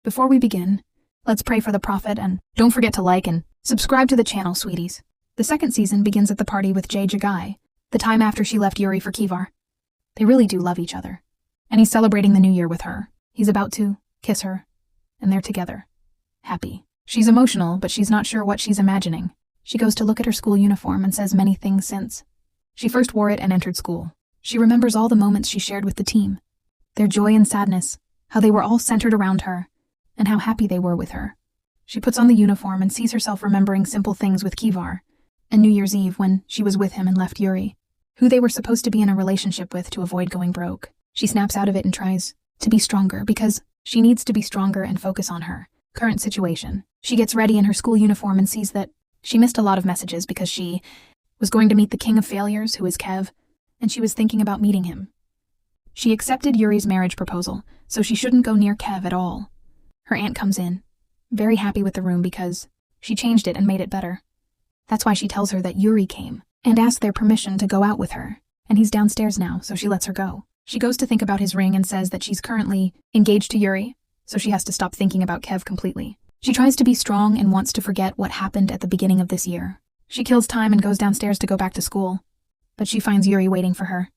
Before we begin, let's pray for the Prophet and don't forget to like and subscribe to the channel, sweeties. The second season begins at the party with Jae, the time after she left Yuri for Kivar. They really do love each other, and he's celebrating the new year with her. He's about to kiss her, and they're together, happy. She's emotional, but she's not sure what she's imagining. She goes to look at her school uniform and says many things since she first wore it and entered school. She remembers all the moments she shared with the team, their joy and sadness, how they were all centered around her, and how happy they were with her. She puts on the uniform and sees herself remembering simple things with Kivar, and New Year's Eve when she was with him and left Yuri, who they were supposed to be in a relationship with to avoid going broke. She snaps out of it and tries to be stronger because she needs to be stronger and focus on her current situation. She gets ready in her school uniform and sees that she missed a lot of messages because she was going to meet the king of failures, who is Kev, and she was thinking about meeting him. She accepted Yuri's marriage proposal, so she shouldn't go near Kev at all. Her aunt comes in, very happy with the room because she changed it and made it better. That's why she tells her that Yuri came and asked their permission to go out with her, and he's downstairs now, so she lets her go. She goes to think about his ring and says that she's currently engaged to Yuri, so she has to stop thinking about Kev completely. She tries to be strong and wants to forget what happened at the beginning of this year. She kills time and goes downstairs to go back to school, but she finds Yuri waiting for her.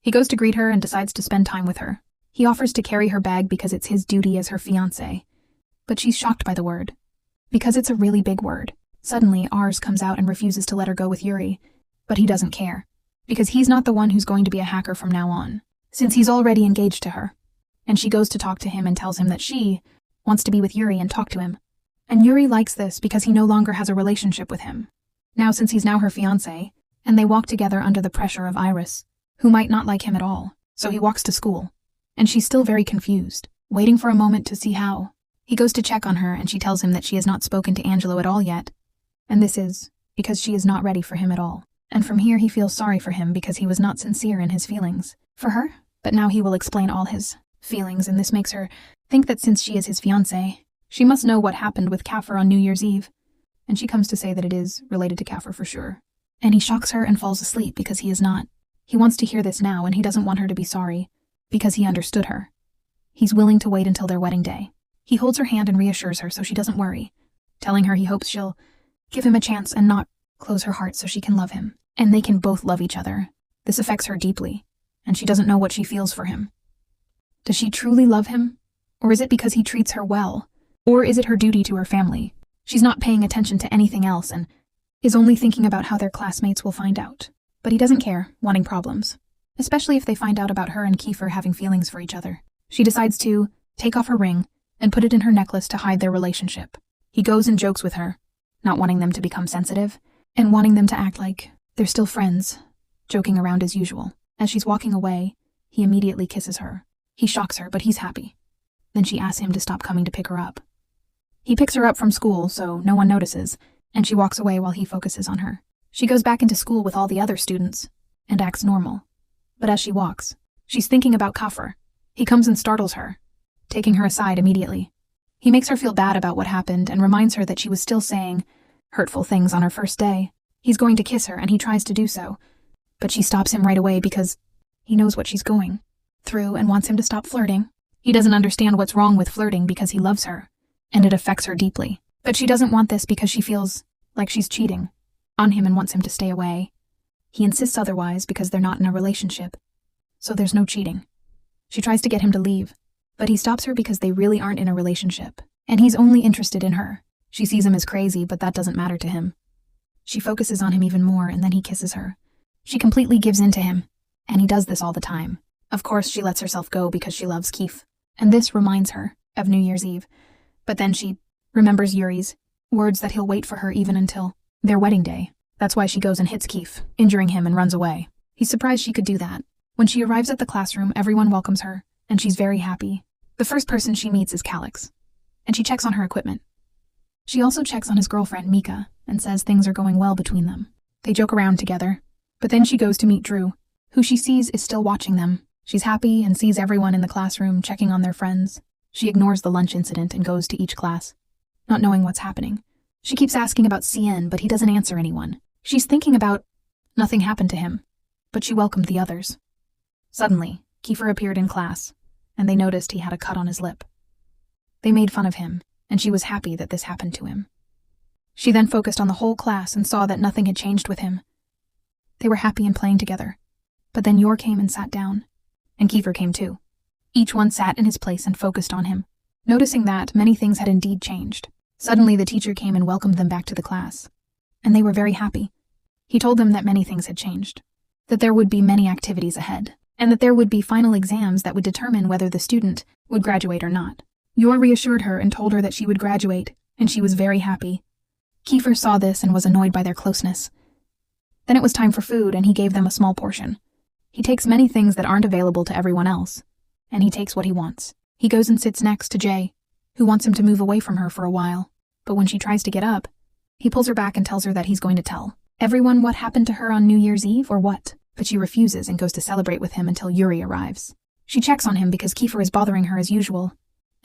He goes to greet her and decides to spend time with her. He offers to carry her bag because it's his duty as her fiancé, but she's shocked by the word, because it's a really big word. Suddenly, Ars comes out and refuses to let her go with Yuri, but he doesn't care, because he's not the one who's going to be a hacker from now on, since he's already engaged to her. And she goes to talk to him and tells him that she wants to be with Yuri and talk to him. And Yuri likes this because he no longer has a relationship with him, now since he's now her fiancé, and they walk together under the pressure of Iris, who might not like him at all. So he walks to school, and she's still very confused, waiting for a moment to see how. He goes to check on her, and she tells him that she has not spoken to Angelo at all yet, and this is because she is not ready for him at all. And from here he feels sorry for him because he was not sincere in his feelings for her, but now he will explain all his feelings, and this makes her think that since she is his fiancé, she must know what happened with Kafir on New Year's Eve, and she comes to say that it is related to Kafir for sure. And he shocks her and falls asleep because he is not. He wants to hear this now, and he doesn't want her to be sorry because he understood her. He's willing to wait until their wedding day. He holds her hand and reassures her so she doesn't worry, telling her he hopes she'll give him a chance and not close her heart so she can love him, and they can both love each other. This affects her deeply, and she doesn't know what she feels for him. Does she truly love him? Or is it because he treats her well? Or is it her duty to her family? She's not paying attention to anything else and is only thinking about how their classmates will find out. But he doesn't care, wanting problems, especially if they find out about her and Kiefer having feelings for each other. She decides to take off her ring and put it in her necklace to hide their relationship. He goes and jokes with her, not wanting them to become sensitive, and wanting them to act like they're still friends, joking around as usual. As she's walking away, he immediately kisses her. He shocks her, but he's happy. Then she asks him to stop coming to pick her up. He picks her up from school, so no one notices, and she walks away while he focuses on her. She goes back into school with all the other students, and acts normal. But as she walks, she's thinking about Kafir. He comes and startles her, taking her aside immediately. He makes her feel bad about what happened and reminds her that she was still saying hurtful things on her first day. He's going to kiss her, and he tries to do so, but she stops him right away because he knows what she's going through and wants him to stop flirting. He doesn't understand what's wrong with flirting because he loves her, and it affects her deeply. But she doesn't want this because she feels like she's cheating on him and wants him to stay away. He insists otherwise because they're not in a relationship, so there's no cheating. She tries to get him to leave, but he stops her because they really aren't in a relationship, and he's only interested in her. She sees him as crazy, but that doesn't matter to him. She focuses on him even more, and then he kisses her. She completely gives in to him, and he does this all the time. Of course, she lets herself go because she loves Keith, and this reminds her of New Year's Eve. But then she remembers Yuri's words that he'll wait for her even until their wedding day. That's why she goes and hits Keith, injuring him, and runs away. He's surprised she could do that. When she arrives at the classroom, everyone welcomes her, and she's very happy. The first person she meets is Calix, and she checks on her equipment. She also checks on his girlfriend, Mika, and says things are going well between them. They joke around together, but then she goes to meet Drew, who she sees is still watching them. She's happy and sees everyone in the classroom checking on their friends. She ignores the lunch incident and goes to each class, not knowing what's happening. She keeps asking about CN, but he doesn't answer anyone. She's thinking about nothing happened to him, but she welcomed the others. Suddenly, Kiefer appeared in class, and they noticed he had a cut on his lip. They made fun of him, and she was happy that this happened to him. She then focused on the whole class and saw that nothing had changed with him. They were happy and playing together. But then Yor came and sat down. And Kiefer came too. Each one sat in his place and focused on him. Noticing that, many things had indeed changed. Suddenly the teacher came and welcomed them back to the class. And they were very happy. He told them that many things had changed. That there would be many activities ahead. And that there would be final exams that would determine whether the student would graduate or not. Yor reassured her and told her that she would graduate, and she was very happy. Kiefer saw this and was annoyed by their closeness. Then it was time for food, and he gave them a small portion. He takes many things that aren't available to everyone else, and he takes what he wants. He goes and sits next to Jay, who wants him to move away from her for a while, but when she tries to get up, he pulls her back and tells her that he's going to tell everyone what happened to her on New Year's Eve or what, but she refuses and goes to celebrate with him until Yuri arrives. She checks on him because Kiefer is bothering her as usual,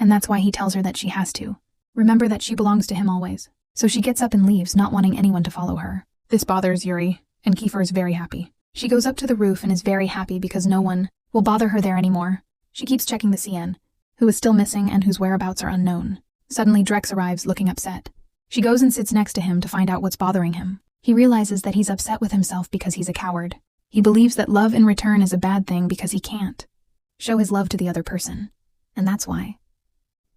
and that's why he tells her that she has to remember that she belongs to him always. So she gets up and leaves, not wanting anyone to follow her. This bothers Yuri, and Kiefer is very happy. She goes up to the roof and is very happy because no one will bother her there anymore. She keeps checking the CN, who is still missing and whose whereabouts are unknown. Suddenly Drex arrives looking upset. She goes and sits next to him to find out what's bothering him. He realizes that he's upset with himself because he's a coward. He believes that love in return is a bad thing because he can't show his love to the other person. And that's why.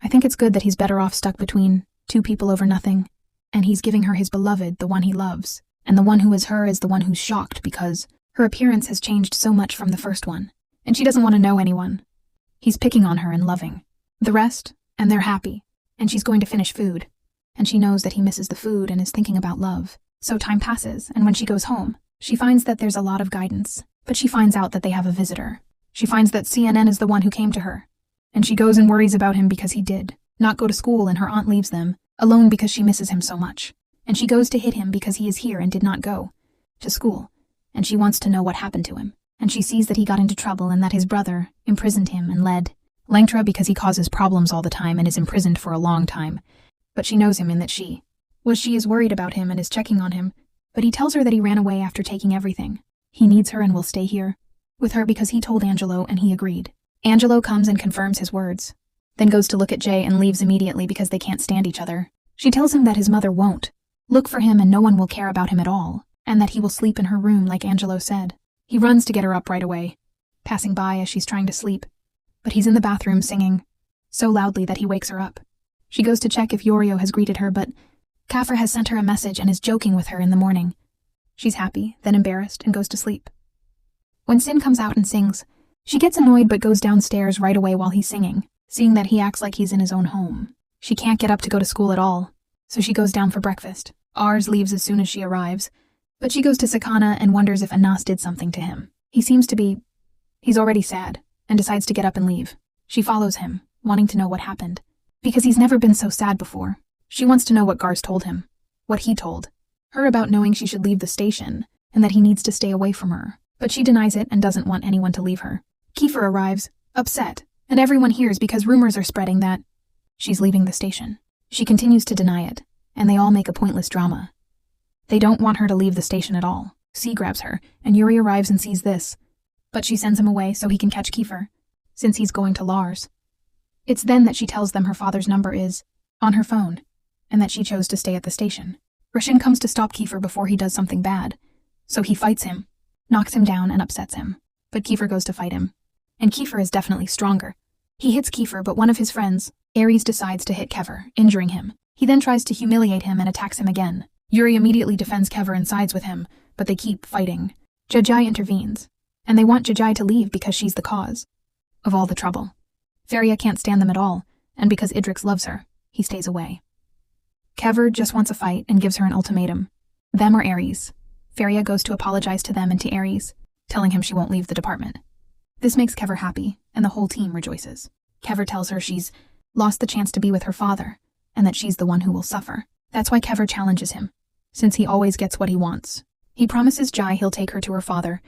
I think it's good that he's better off stuck between two people over nothing, and he's giving her his beloved, the one he loves, and the one who is her is the one who's shocked because her appearance has changed so much from the first one, and she doesn't want to know anyone. He's picking on her and loving the rest, and they're happy, and she's going to finish food, and she knows that he misses the food and is thinking about love. So time passes, and when she goes home, she finds that there's a lot of guidance, but she finds out that they have a visitor. She finds that CNN is the one who came to her, and she goes and worries about him because he did not go to school, and her aunt leaves them alone because she misses him so much. And she goes to hit him because he is here and did not go to school, and she wants to know what happened to him. And she sees that he got into trouble and that his brother imprisoned him and led Langtra because he causes problems all the time and is imprisoned for a long time. But she knows him and that she is worried about him and is checking on him, but he tells her that he ran away after taking everything. He needs her and will stay here with her because he told Angelo and he agreed. Angelo comes and confirms his words, then goes to look at Jay and leaves immediately because they can't stand each other. She tells him that his mother won't look for him and no one will care about him at all, and that he will sleep in her room like Angelo said. He runs to get her up right away, passing by as she's trying to sleep, but he's in the bathroom singing so loudly that he wakes her up. She goes to check if Yorio has greeted her, but Kaffer has sent her a message and is joking with her in the morning. She's happy, then embarrassed, and goes to sleep. When Sin comes out and sings, she gets annoyed but goes downstairs right away while he's singing, seeing that he acts like he's in his own home. She can't get up to go to school at all, so she goes down for breakfast. Ars leaves as soon as she arrives, but she goes to Sakana and wonders if Anas did something to him. He's already sad, and decides to get up and leave. She follows him, wanting to know what happened, because he's never been so sad before. She wants to know what Gars told him, what he told her about knowing she should leave the station, and that he needs to stay away from her, but she denies it and doesn't want anyone to leave her. Kiefer arrives, upset, and everyone hears because rumors are spreading that she's leaving the station. She continues to deny it, and they all make a pointless drama. They don't want her to leave the station at all. C grabs her, and Yuri arrives and sees this, but she sends him away so he can catch Kiefer, since he's going to Lars. It's then that she tells them her father's number is on her phone, and that she chose to stay at the station. Rishin comes to stop Kiefer before he does something bad, so he fights him, knocks him down and upsets him, but Kiefer goes to fight him, and Kiefer is definitely stronger. He hits Kiefer, but one of his friends, Ares, decides to hit Kever, injuring him. He then tries to humiliate him and attacks him again. Yuri immediately defends Kever and sides with him, but they keep fighting. Jajai intervenes, and they want Jajai to leave because she's the cause of all the trouble. Feria can't stand them at all, and because Idrix loves her, he stays away. Kever just wants a fight and gives her an ultimatum. Them or Ares. Feria goes to apologize to them and to Ares, telling him she won't leave the department. This makes Kever happy, and the whole team rejoices. Kever tells her she's lost the chance to be with her father, and that she's the one who will suffer. That's why Kever challenges him, since he always gets what he wants. He promises Jai he'll take her to her father,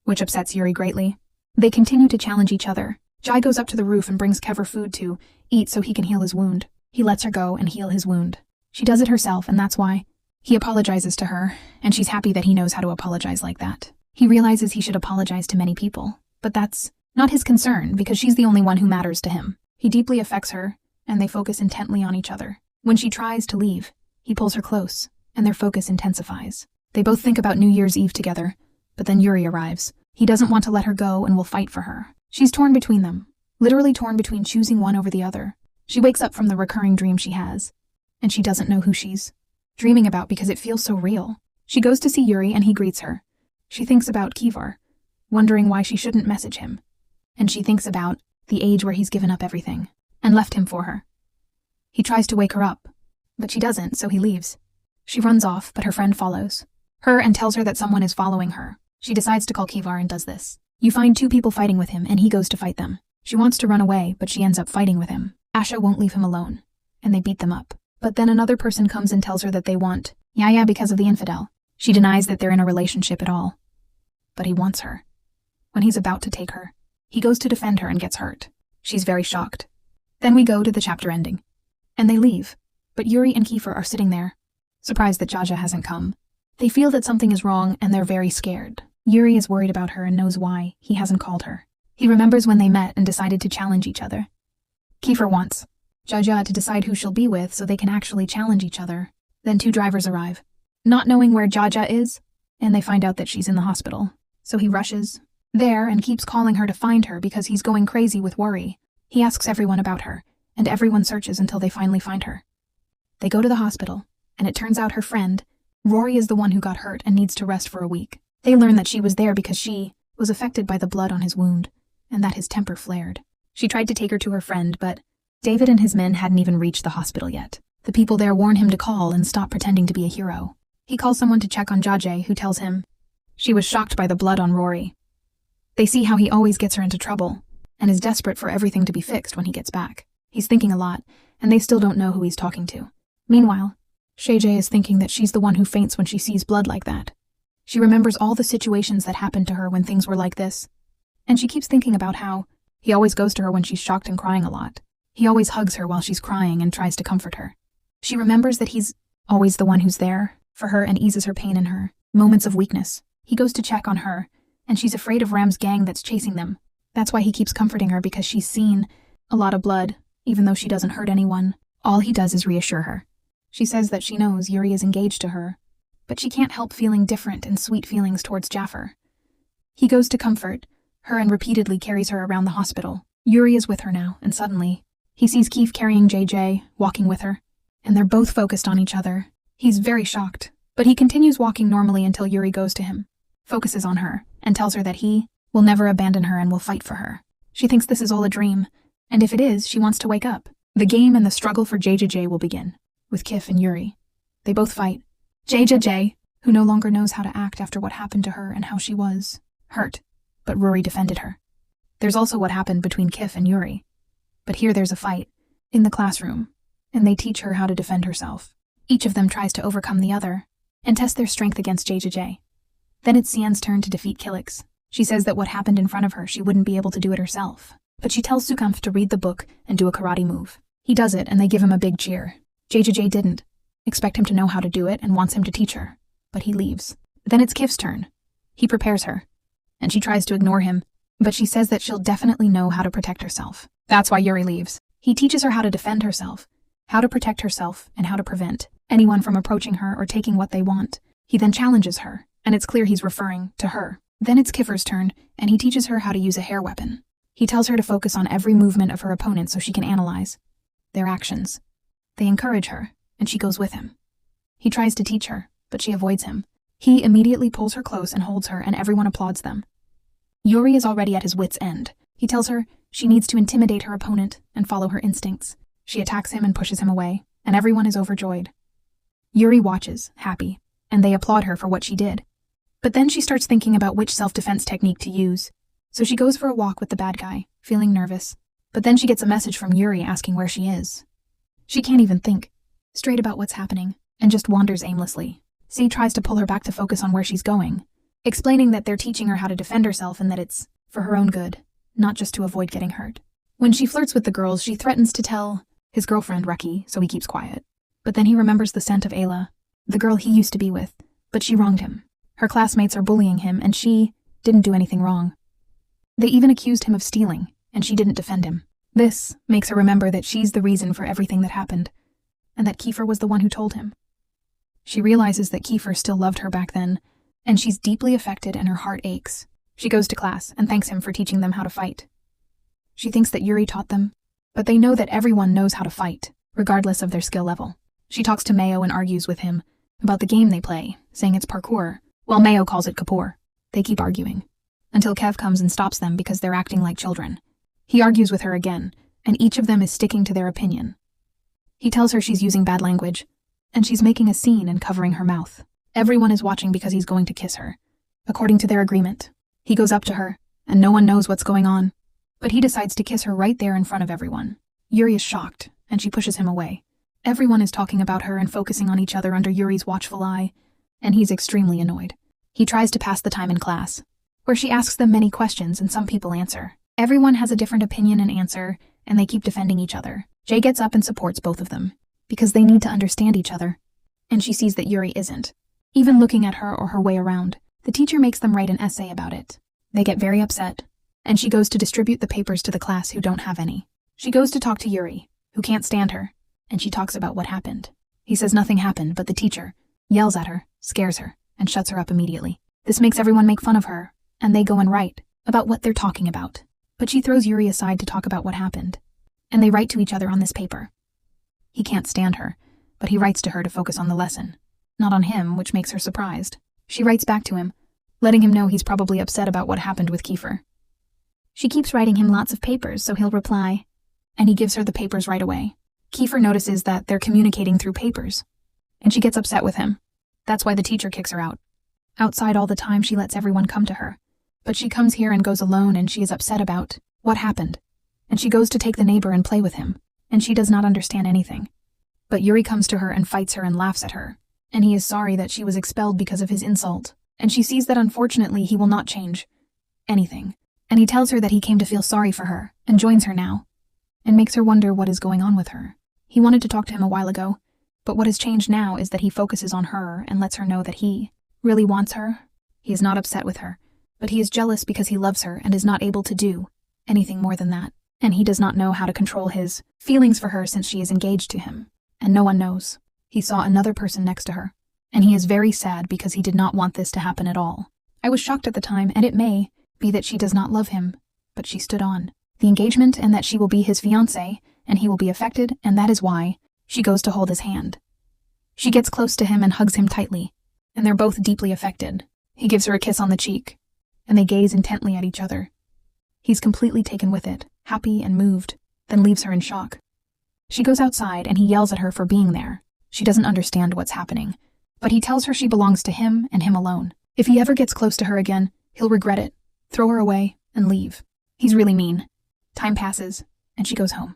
which upsets Yuri greatly. They continue to challenge each other. Jai goes up to the roof and brings Kever food to eat so he can heal his wound. He lets her go and heal his wound. She does it herself, and that's why he apologizes to her, and she's happy that he knows how to apologize like that. He realizes he should apologize to many people, but that's not his concern because she's the only one who matters to him. He deeply affects her, and they focus intently on each other. When she tries to leave, he pulls her close, and their focus intensifies. They both think about New Year's Eve together, but then Yuri arrives. He doesn't want to let her go and will fight for her. She's torn between them, literally torn between choosing one over the other. She wakes up from the recurring dream she has, and she doesn't know who she's dreaming about because it feels so real. She goes to see Yuri and he greets her. She thinks about Kivar, wondering why she shouldn't message him. And she thinks about the age where he's given up everything and left him for her. He tries to wake her up, but she doesn't, so he leaves. She runs off, but her friend follows her and tells her that someone is following her. She decides to call Kivar and does this. You find two people fighting with him and he goes to fight them. She wants to run away, but she ends up fighting with him. Asha won't leave him alone, and they beat them up. But then another person comes and tells her that they want Yaya because of the infidel. She denies that they're in a relationship at all. But he wants her. When he's about to take her, he goes to defend her and gets hurt. She's very shocked. Then we go to the chapter ending. And they leave, but Yuri and Kiefer are sitting there, surprised that Jaja hasn't come. They feel that something is wrong and they're very scared. Yuri is worried about her and knows why he hasn't called her. He remembers when they met and decided to challenge each other. Kiefer wants Jaja to decide who she'll be with so they can actually challenge each other. Then two drivers arrive, not knowing where Jaja is, and they find out that she's in the hospital. So he rushes there and keeps calling her to find her because he's going crazy with worry. He asks everyone about her, and everyone searches until they finally find her. They go to the hospital, and it turns out her friend, Rory, is the one who got hurt and needs to rest for a week. They learn that she was there because she was affected by the blood on his wound, and that his temper flared. She tried to take her to her friend, but David and his men hadn't even reached the hospital yet. The people there warn him to call and stop pretending to be a hero. He calls someone to check on Jaja, who tells him she was shocked by the blood on Rory. They see how he always gets her into trouble, and is desperate for everything to be fixed when he gets back. He's thinking a lot, and they still don't know who he's talking to. Meanwhile, Shayjay is thinking that she's the one who faints when she sees blood like that. She remembers all the situations that happened to her when things were like this, and she keeps thinking about how he always goes to her when she's shocked and crying a lot. He always hugs her while she's crying and tries to comfort her. She remembers that he's always the one who's there for her and eases her pain in her moments of weakness. He goes to check on her, and she's afraid of Ram's gang that's chasing them. That's why he keeps comforting her, because she's seen a lot of blood, even though she doesn't hurt anyone. All he does is reassure her. She says that she knows Yuri is engaged to her, but she can't help feeling different and sweet feelings towards Jaffer. He goes to comfort her and repeatedly carries her around the hospital. Yuri is with her now, and suddenly, he sees Keith carrying JJ, walking with her, and they're both focused on each other. He's very shocked, but he continues walking normally until Yuri goes to him, focuses on her, and tells her that he will never abandon her and will fight for her. She thinks this is all a dream, and if it is, she wants to wake up. The game and the struggle for JJ will begin, with Kif and Yuri. They both fight. JJ, who no longer knows how to act after what happened to her and how she was hurt, but Rory defended her. There's also what happened between Kif and Yuri. But here there's a fight, in the classroom, and they teach her how to defend herself. Each of them tries to overcome the other, and test their strength against JJ. Then it's Sien's turn to defeat Killix. She says that what happened in front of her, she wouldn't be able to do it herself. But she tells Sukamph to read the book and do a karate move. He does it, and they give him a big cheer. JJ didn't expect him to know how to do it and wants him to teach her, but he leaves. Then it's Kif's turn. He prepares her, and she tries to ignore him, but she says that she'll definitely know how to protect herself. That's why Yuri leaves. He teaches her how to defend herself, how to protect herself, and how to prevent anyone from approaching her or taking what they want. He then challenges her, and it's clear he's referring to her. Then it's Kiffer's turn, and he teaches her how to use a hair weapon. He tells her to focus on every movement of her opponent so she can analyze their actions. They encourage her, and she goes with him. He tries to teach her, but she avoids him. He immediately pulls her close and holds her, and everyone applauds them. Yuri is already at his wit's end. He tells her she needs to intimidate her opponent and follow her instincts. She attacks him and pushes him away, and everyone is overjoyed. Yuri watches, happy, and they applaud her for what she did. But then she starts thinking about which self-defense technique to use. So she goes for a walk with the bad guy, feeling nervous. But then she gets a message from Yuri asking where she is. She can't even think straight about what's happening, and just wanders aimlessly. C tries to pull her back to focus on where she's going, explaining that they're teaching her how to defend herself and that it's for her own good, not just to avoid getting hurt. When she flirts with the girls, she threatens to tell his girlfriend, Reki, so he keeps quiet. But then he remembers the scent of Ayla, the girl he used to be with, but she wronged him. Her classmates are bullying him, and she didn't do anything wrong. They even accused him of stealing, and she didn't defend him. This makes her remember that she's the reason for everything that happened, and that Kiefer was the one who told him. She realizes that Kiefer still loved her back then, and she's deeply affected and her heart aches. She goes to class and thanks him for teaching them how to fight. She thinks that Yuri taught them, but they know that everyone knows how to fight, regardless of their skill level. She talks to Mayo and argues with him about the game they play, saying it's parkour, while Mayo calls it kapoor. They keep arguing, until Kev comes and stops them because they're acting like children. He argues with her again, and each of them is sticking to their opinion. He tells her she's using bad language, and she's making a scene and covering her mouth. Everyone is watching because he's going to kiss her, according to their agreement. He goes up to her, and no one knows what's going on, but he decides to kiss her right there in front of everyone. Yuri is shocked, and she pushes him away. Everyone is talking about her and focusing on each other under Yuri's watchful eye, and he's extremely annoyed. He tries to pass the time in class, where she asks them many questions and some people answer. Everyone has a different opinion and answer, and they keep defending each other. Jay gets up and supports both of them, because they need to understand each other, and she sees that Yuri isn't. Even looking at her or her way around, the teacher makes them write an essay about it. They get very upset, and she goes to distribute the papers to the class who don't have any. She goes to talk to Yuri, who can't stand her, and she talks about what happened. He says nothing happened, but the teacher yells at her, scares her, and shuts her up immediately. This makes everyone make fun of her, and they go and write about what they're talking about. But she throws Yuri aside to talk about what happened, and they write to each other on this paper. He can't stand her, but he writes to her to focus on the lesson, not on him, which makes her surprised. She writes back to him, letting him know he's probably upset about what happened with Kiefer. She keeps writing him lots of papers, so he'll reply, and he gives her the papers right away. Kiefer notices that they're communicating through papers, and she gets upset with him. That's why the teacher kicks her out. Outside all the time, she lets everyone come to her, but she comes here and goes alone, and she is upset about what happened, and she goes to take the neighbor and play with him, and she does not understand anything. But Yuri comes to her and fights her and laughs at her, and he is sorry that she was expelled because of his insult, and she sees that unfortunately he will not change anything, and he tells her that he came to feel sorry for her and joins her now, and makes her wonder what is going on with her. He wanted to talk to him a while ago, but what has changed now is that he focuses on her and lets her know that he really wants her. He is not upset with her, but he is jealous because he loves her and is not able to do anything more than that, and he does not know how to control his feelings for her since she is engaged to him, and no one knows. He saw another person next to her, and he is very sad because he did not want this to happen at all. I was shocked at the time, and it may be that she does not love him, but she stood on the engagement and that she will be his fiancé, and he will be affected, and that is why she goes to hold his hand. She gets close to him and hugs him tightly, and they're both deeply affected. He gives her a kiss on the cheek, and they gaze intently at each other. He's completely taken with it, happy and moved, then leaves her in shock. She goes outside and he yells at her for being there. She doesn't understand what's happening, but he tells her she belongs to him and him alone. If he ever gets close to her again, he'll regret it, throw her away, and leave. He's really mean. Time passes, and she goes home.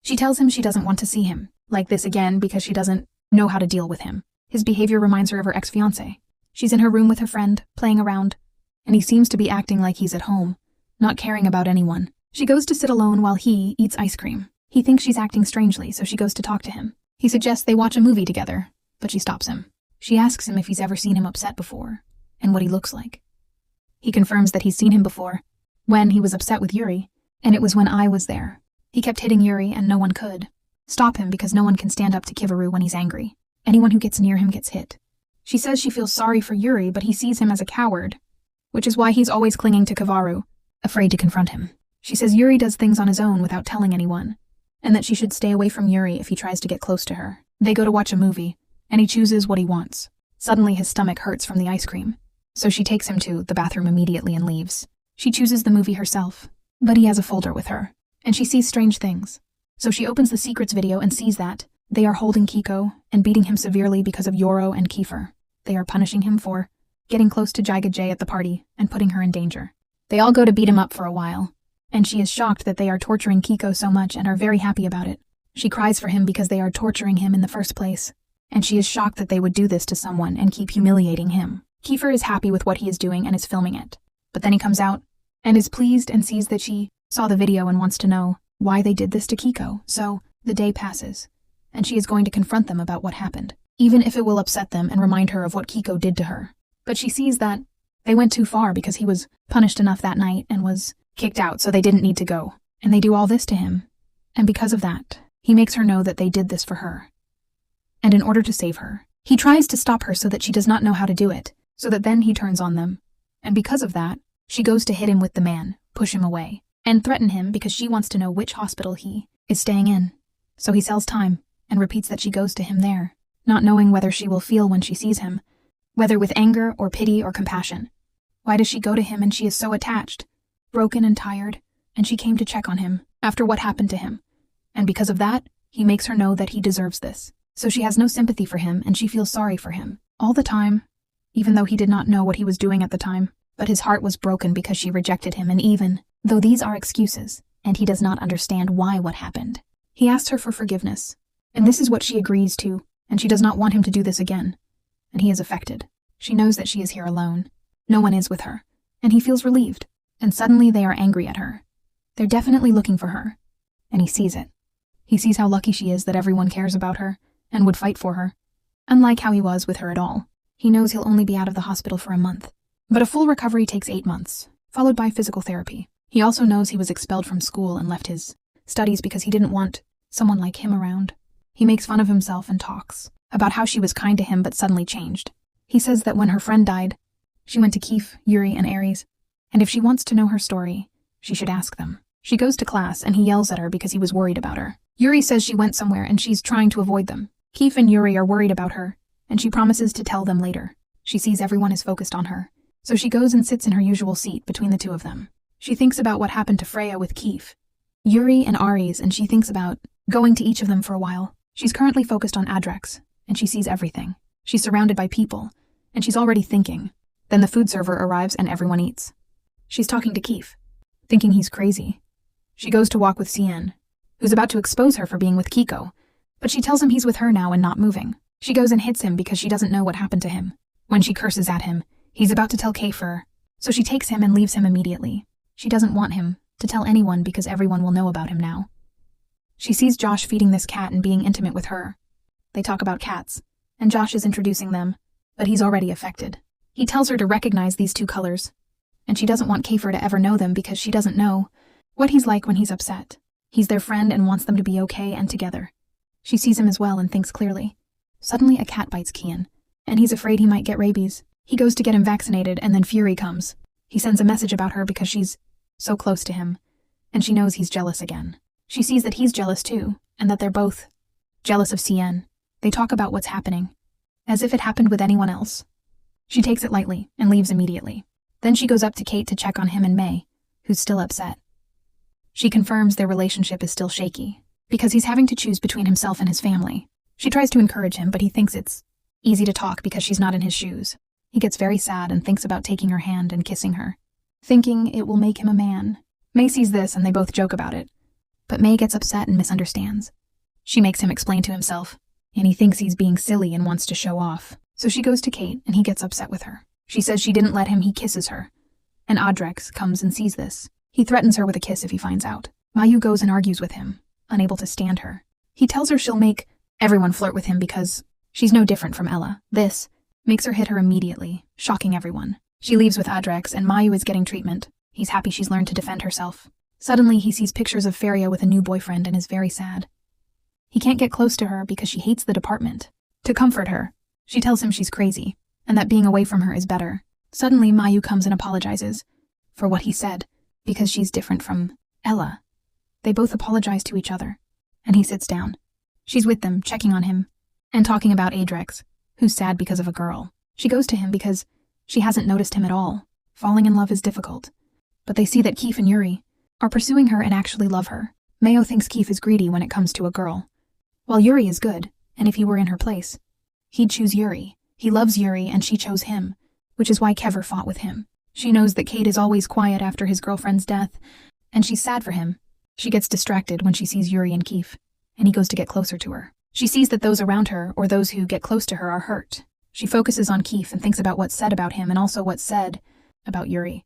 She tells him she doesn't want to see him like this again because she doesn't know how to deal with him. His behavior reminds her of her ex-fiancé. She's in her room with her friend, playing around, and he seems to be acting like he's at home, not caring about anyone. She goes to sit alone while he eats ice cream. He thinks she's acting strangely, so she goes to talk to him. He suggests they watch a movie together, but she stops him. She asks him if he's ever seen him upset before, and what he looks like. He confirms that he's seen him before, when he was upset with Yuri, and it was when I was there. He kept hitting Yuri, and no one could stop him because no one can stand up to Kivaru when he's angry. Anyone who gets near him gets hit. She says she feels sorry for Yuri, but he sees him as a coward, which is why he's always clinging to Kivaru, afraid to confront him. She says Yuri does things on his own without telling anyone, and that she should stay away from Yuri if he tries to get close to her. They go to watch a movie, and he chooses what he wants. Suddenly his stomach hurts from the ice cream, so she takes him to the bathroom immediately and leaves. She chooses the movie herself, but he has a folder with her, and she sees strange things. So she opens the secrets video and sees that they are holding Kiko and beating him severely because of Yoro and Kiefer. They are punishing him for getting close to Jaiga J at the party and putting her in danger. They all go to beat him up for a while, and she is shocked that they are torturing Kiko so much and are very happy about it. She cries for him because they are torturing him in the first place, and she is shocked that they would do this to someone and keep humiliating him. Kiefer is happy with what he is doing and is filming it, but then he comes out and is pleased and sees that she saw the video and wants to know why they did this to Kiko. So the day passes, and she is going to confront them about what happened, even if it will upset them and remind her of what Kiko did to her. But she sees that they went too far because he was punished enough that night and was kicked out, so they didn't need to go And they do all this to him. And because of that, he makes her know that they did this for her. And in order to save her, he tries to stop her so that she does not know how to do it, so that then he turns on them. And because of that, she goes to hit him with the man, push him away, and threaten him because she wants to know which hospital he is staying in. So he sells time and repeats that she goes to him there, not knowing whether she will feel when she sees him, whether with anger or pity or compassion. Why does she go to him and she is so attached, broken and tired, and she came to check on him after what happened to him. And because of that, he makes her know that he deserves this. So she has no sympathy for him and she feels sorry for him all the time, even though he did not know what he was doing at the time. But his heart was broken because she rejected him, and even though these are excuses, and he does not understand why what happened, he asks her for forgiveness. And this is what she agrees to, and she does not want him to do this again. And he is affected. She knows that she is here alone. No one is with her. And he feels relieved. And suddenly they are angry at her. They're definitely looking for her. And he sees it. He sees how lucky she is that everyone cares about her and would fight for her. Unlike how he was with her at all. He knows he'll only be out of the hospital for a month. But a full recovery takes 8 months, followed by physical therapy. He also knows he was expelled from school and left his studies because he didn't want someone like him around. He makes fun of himself and talks about how she was kind to him but suddenly changed. He says that when her friend died, she went to Keith, Yuri, and Aries, and if she wants to know her story, she should ask them. She goes to class and he yells at her because he was worried about her. Yuri says she went somewhere and she's trying to avoid them. Keith and Yuri are worried about her, and she promises to tell them later. She sees everyone is focused on her, so she goes and sits in her usual seat between the two of them. She thinks about what happened to Freya with Keith, Yuri, and Aries, and she thinks about going to each of them for a while. She's currently focused on Adrex, and she sees everything. She's surrounded by people, and she's already thinking. Then the food server arrives and everyone eats. She's talking to Keith, thinking he's crazy. She goes to walk with Cien, who's about to expose her for being with Kiko, but she tells him he's with her now and not moving. She goes and hits him because she doesn't know what happened to him. When she curses at him, he's about to tell Kefir, so she takes him and leaves him immediately. She doesn't want him to tell anyone because everyone will know about him now. She sees Josh feeding this cat and being intimate with her. They talk about cats, and Josh is introducing them, but he's already affected. He tells her to recognize these two colors, and she doesn't want Kefir to ever know them because she doesn't know what he's like when he's upset. He's their friend and wants them to be okay and together. She sees him as well and thinks clearly. Suddenly a cat bites Kian, and he's afraid he might get rabies. He goes to get him vaccinated and then Fury comes. He sends a message about her because she's so close to him, and she knows he's jealous again. She sees that he's jealous too, and that they're both jealous of Cien. They talk about what's happening, as if it happened with anyone else. She takes it lightly and leaves immediately. Then she goes up to Kate to check on him and May, who's still upset. She confirms their relationship is still shaky, because he's having to choose between himself and his family. She tries to encourage him, but he thinks it's easy to talk because she's not in his shoes. He gets very sad and thinks about taking her hand and kissing her, thinking it will make him a man. May sees this and they both joke about it, but May gets upset and misunderstands. She makes him explain to himself, and he thinks he's being silly and wants to show off. So she goes to Kate and he gets upset with her. She says she didn't let him, he kisses her. And Adrex comes and sees this. He threatens her with a kiss if he finds out. Mayu goes and argues with him, unable to stand her. He tells her she'll make everyone flirt with him because she's no different from Ella. This makes her hit her immediately, shocking everyone. She leaves with Adrex and Mayu is getting treatment. He's happy she's learned to defend herself. Suddenly he sees pictures of Feria with a new boyfriend and is very sad. He can't get close to her because she hates the department. To comfort her, she tells him she's crazy, and that being away from her is better. Suddenly Mayu comes and apologizes for what he said, because she's different from Ella. They both apologize to each other, and he sits down. She's with them, checking on him, and talking about Adrex, who's sad because of a girl. She goes to him because she hasn't noticed him at all. Falling in love is difficult. But they see that Keith and Yuri are pursuing her and actually love her. Mayo thinks Keith is greedy when it comes to a girl, while Yuri is good, and if he were in her place, he'd choose Yuri. He loves Yuri and she chose him, which is why Kevin fought with him. She knows that Kate is always quiet after his girlfriend's death, and she's sad for him. She gets distracted when she sees Yuri and Keith, and he goes to get closer to her. She sees that those around her, or those who get close to her, are hurt. She focuses on Keith and thinks about what's said about him and also what's said about Yuri.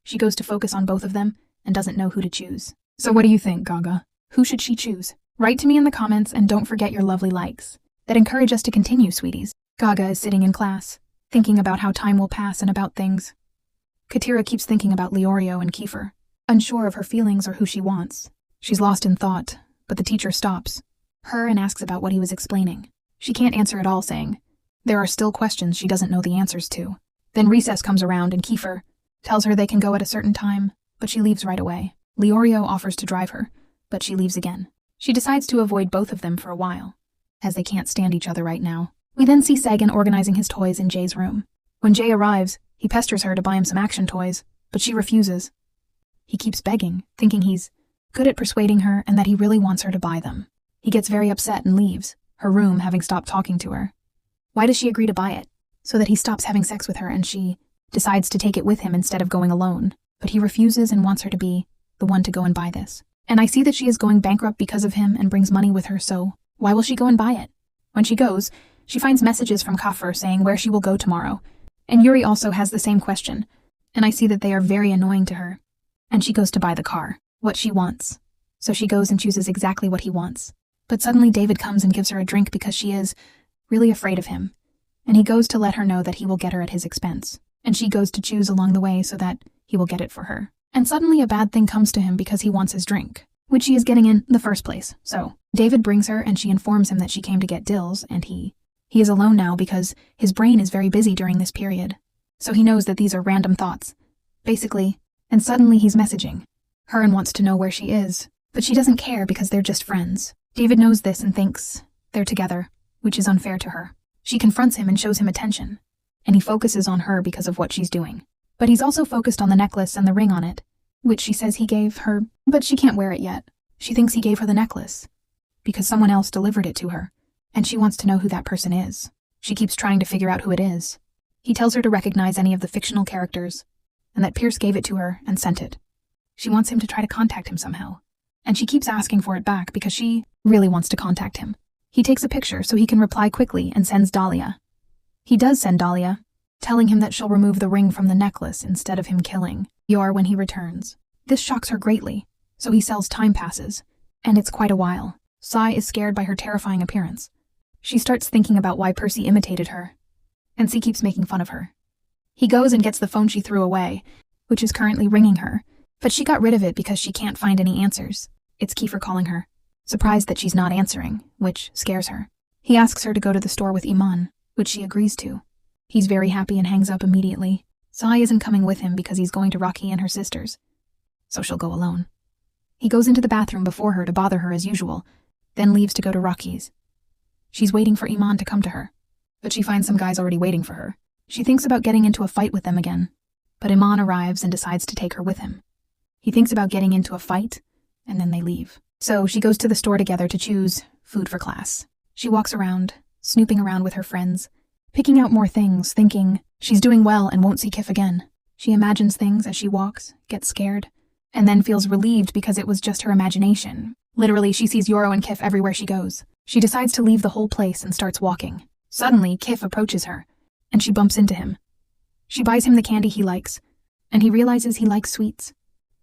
She goes to focus on both of them and doesn't know who to choose. So what do you think, Gaga? Who should she choose? Write to me in the comments and don't forget your lovely likes that encourage us to continue, sweeties. Gaga is sitting in class, thinking about how time will pass and about things. Katira keeps thinking about Leorio and Kiefer. unsure of her feelings or who she wants. She's lost in thought, but the teacher stops her and asks about what he was explaining. She can't answer at all, saying there are still questions she doesn't know the answers to. Then recess comes around and Kiefer tells her they can go at a certain time, but she leaves right away. Leorio offers to drive her, but she leaves again. She decides to avoid both of them for a while, as they can't stand each other right now. We then see Sagan organizing his toys in Jay's room. When Jay arrives, he pesters her to buy him some action toys, but she refuses. He keeps begging, thinking he's good at persuading her and that he really wants her to buy them. He gets very upset and leaves her room, having stopped talking to her. Why does she agree to buy it? So that he stops having sex with her and she decides to take it with him instead of going alone. But he refuses and wants her to be the one to go and buy this. And I see that she is going bankrupt because of him and brings money with her, so why will she go and buy it? When she goes, she finds messages from Kaffer saying where she will go tomorrow. And Yuri also has the same question, and I see that they are very annoying to her. And she goes to buy the car, what she wants. So she goes and chooses exactly what he wants. But suddenly David comes and gives her a drink because she is really afraid of him. And he goes to let her know that he will get her at his expense. And she goes to choose along the way so that he will get it for her. And suddenly a bad thing comes to him because he wants his drink, which she is getting in the first place. So David brings her and she informs him that she came to get Dills, and he is alone now because his brain is very busy during this period. So he knows that these are random thoughts, basically, and suddenly he's messaging her and wants to know where she is, but she doesn't care because they're just friends. David knows this and thinks they're together, which is unfair to her. She confronts him and shows him attention, and he focuses on her because of what she's doing. But he's also focused on the necklace and the ring on it, which she says he gave her, but she can't wear it yet. She thinks he gave her the necklace because someone else delivered it to her, and she wants to know who that person is. She keeps trying to figure out who it is. He tells her to recognize any of the fictional characters, and that Pierce gave it to her and sent it. She wants him to try to contact him somehow, and she keeps asking for it back because she really wants to contact him. He takes a picture so he can reply quickly and sends Dahlia. He does send Dahlia, telling him that she'll remove the ring from the necklace instead of him killing Yor when he returns. This shocks her greatly, so he sells time passes, and it's quite a while. Sai is scared by her terrifying appearance. She starts thinking about why Percy imitated her, and C keeps making fun of her. He goes and gets the phone she threw away, which is currently ringing her, but she got rid of it because she can't find any answers. It's Kiefer calling her, surprised that she's not answering, which scares her. He asks her to go to the store with Iman, which she agrees to. He's very happy and hangs up immediately. Sai isn't coming with him because he's going to Rocky and her sisters, so she'll go alone. He goes into the bathroom before her to bother her as usual, then leaves to go to Rocky's. She's waiting for Iman to come to her, but she finds some guys already waiting for her. She thinks about getting into a fight with them again, but Iman arrives and decides to take her with him. He thinks about getting into a fight, and then they leave. So she goes to the store together to choose food for class. She walks around, snooping around with her friends, picking out more things, thinking she's doing well and won't see Kif again. She imagines things as she walks, gets scared, and then feels relieved because it was just her imagination. Literally, she sees Yoro and Kif everywhere she goes. She decides to leave the whole place and starts walking. Suddenly, Kif approaches her, and she bumps into him. She buys him the candy he likes, and he realizes he likes sweets,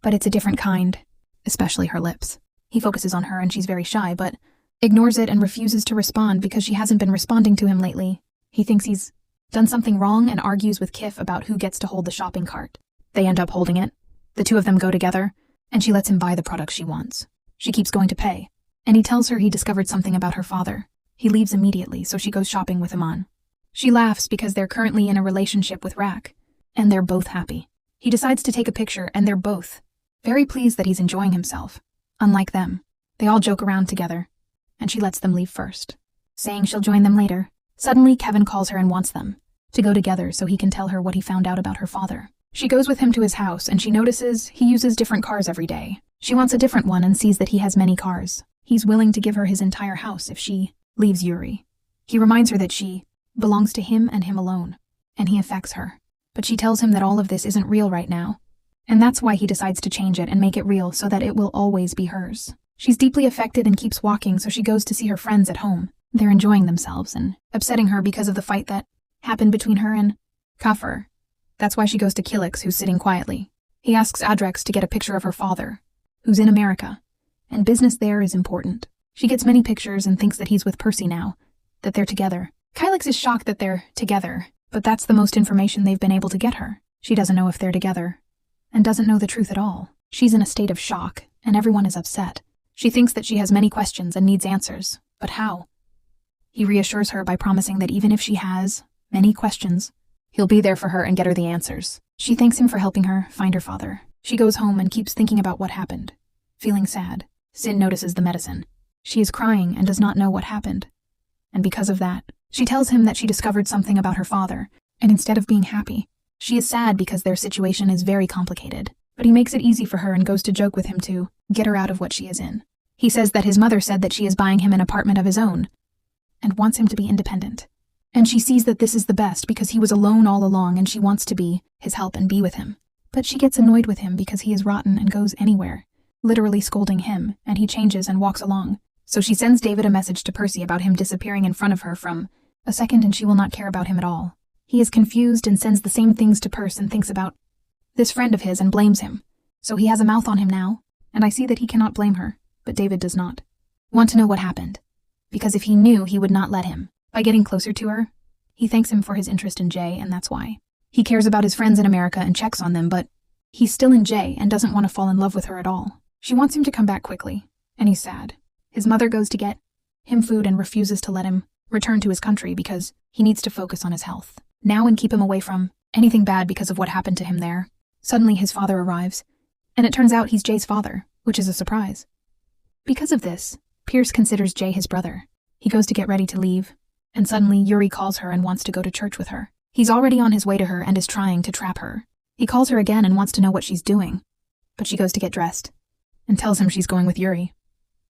but it's a different kind, especially her lips. He focuses on her and she's very shy, but ignores it and refuses to respond because she hasn't been responding to him lately. He thinks he's done something wrong and argues with Kif about who gets to hold the shopping cart. They end up holding it. The two of them go together, and she lets him buy the products she wants. She keeps going to pay, and he tells her he discovered something about her father. He leaves immediately, so she goes shopping with Iman. She laughs because they're currently in a relationship with Rak, and they're both happy. He decides to take a picture, and they're both very pleased that he's enjoying himself. Unlike them, they all joke around together, and she lets them leave first, saying she'll join them later. Suddenly, Kevin calls her and wants them to go together so he can tell her what he found out about her father. She goes with him to his house, and she notices he uses different cars every day. She wants a different one and sees that he has many cars. He's willing to give her his entire house if she leaves Yuri. He reminds her that she belongs to him and him alone, and he affects her. But she tells him that all of this isn't real right now, and that's why he decides to change it and make it real so that it will always be hers. She's deeply affected and keeps walking, so she goes to see her friends at home. They're enjoying themselves and upsetting her because of the fight that happened between her and Kaffer. That's why she goes to Kilix, who's sitting quietly. He asks Adrex to get a picture of her father, who's in America, and business there is important. She gets many pictures and thinks that he's with Percy now, that they're together. Kylix is shocked that they're together, but that's the most information they've been able to get her. She doesn't know if they're together, and doesn't know the truth at all. She's in a state of shock, and everyone is upset. She thinks that she has many questions and needs answers, but how? He reassures her by promising that even if she has many questions, he'll be there for her and get her the answers. She thanks him for helping her find her father. She goes home and keeps thinking about what happened. Feeling sad, Sin notices the medicine. She is crying and does not know what happened. And because of that, she tells him that she discovered something about her father, and instead of being happy, she is sad because their situation is very complicated. But he makes it easy for her and goes to joke with him to get her out of what she is in. He says that his mother said that she is buying him an apartment of his own and wants him to be independent. And she sees that this is the best because he was alone all along and she wants to be his help and be with him. But she gets annoyed with him because he is rotten and goes anywhere, literally scolding him, and he changes and walks along. So she sends David a message to Percy about him disappearing in front of her from a second and she will not care about him at all. He is confused and sends the same things to Percy and thinks about this friend of his and blames him. So he has a mouth on him now, and I see that he cannot blame her, but David does not want to know what happened, because if he knew, he would not let him. By getting closer to her, he thanks him for his interest in Jay, and that's why. He cares about his friends in America and checks on them, but he's still in Jay and doesn't want to fall in love with her at all. She wants him to come back quickly, and he's sad. His mother goes to get him food and refuses to let him return to his country because he needs to focus on his health now and keep him away from anything bad because of what happened to him there. Suddenly his father arrives, and it turns out he's Jay's father, which is a surprise. Because of this, Pierce considers Jay his brother. He goes to get ready to leave, and suddenly Yuri calls her and wants to go to church with her. He's already on his way to her and is trying to trap her. He calls her again and wants to know what she's doing, but she goes to get dressed and tells him she's going with Yuri.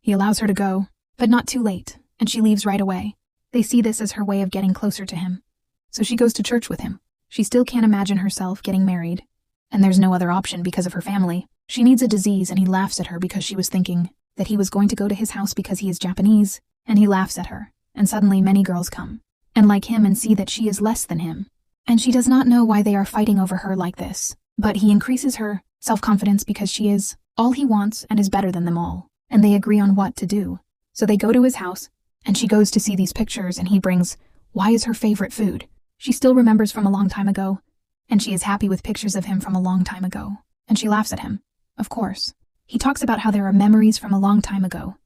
He allows her to go, but not too late, and she leaves right away. They see this as her way of getting closer to him, so she goes to church with him. She still can't imagine herself getting married, and there's no other option because of her family. She needs a disease, and he laughs at her because she was thinking that he was going to go to his house because he is Japanese, and he laughs at her. And suddenly many girls come and like him and see that she is less than him. And she does not know why they are fighting over her like this, but he increases her self-confidence because she is all he wants and is better than them all. And they agree on what to do. So they go to his house, and she goes to see these pictures, and he brings why is her favorite food. She still remembers from a long time ago, and she is happy with pictures of him from a long time ago. And she laughs at him, of course. He talks about how there are memories from a long time ago,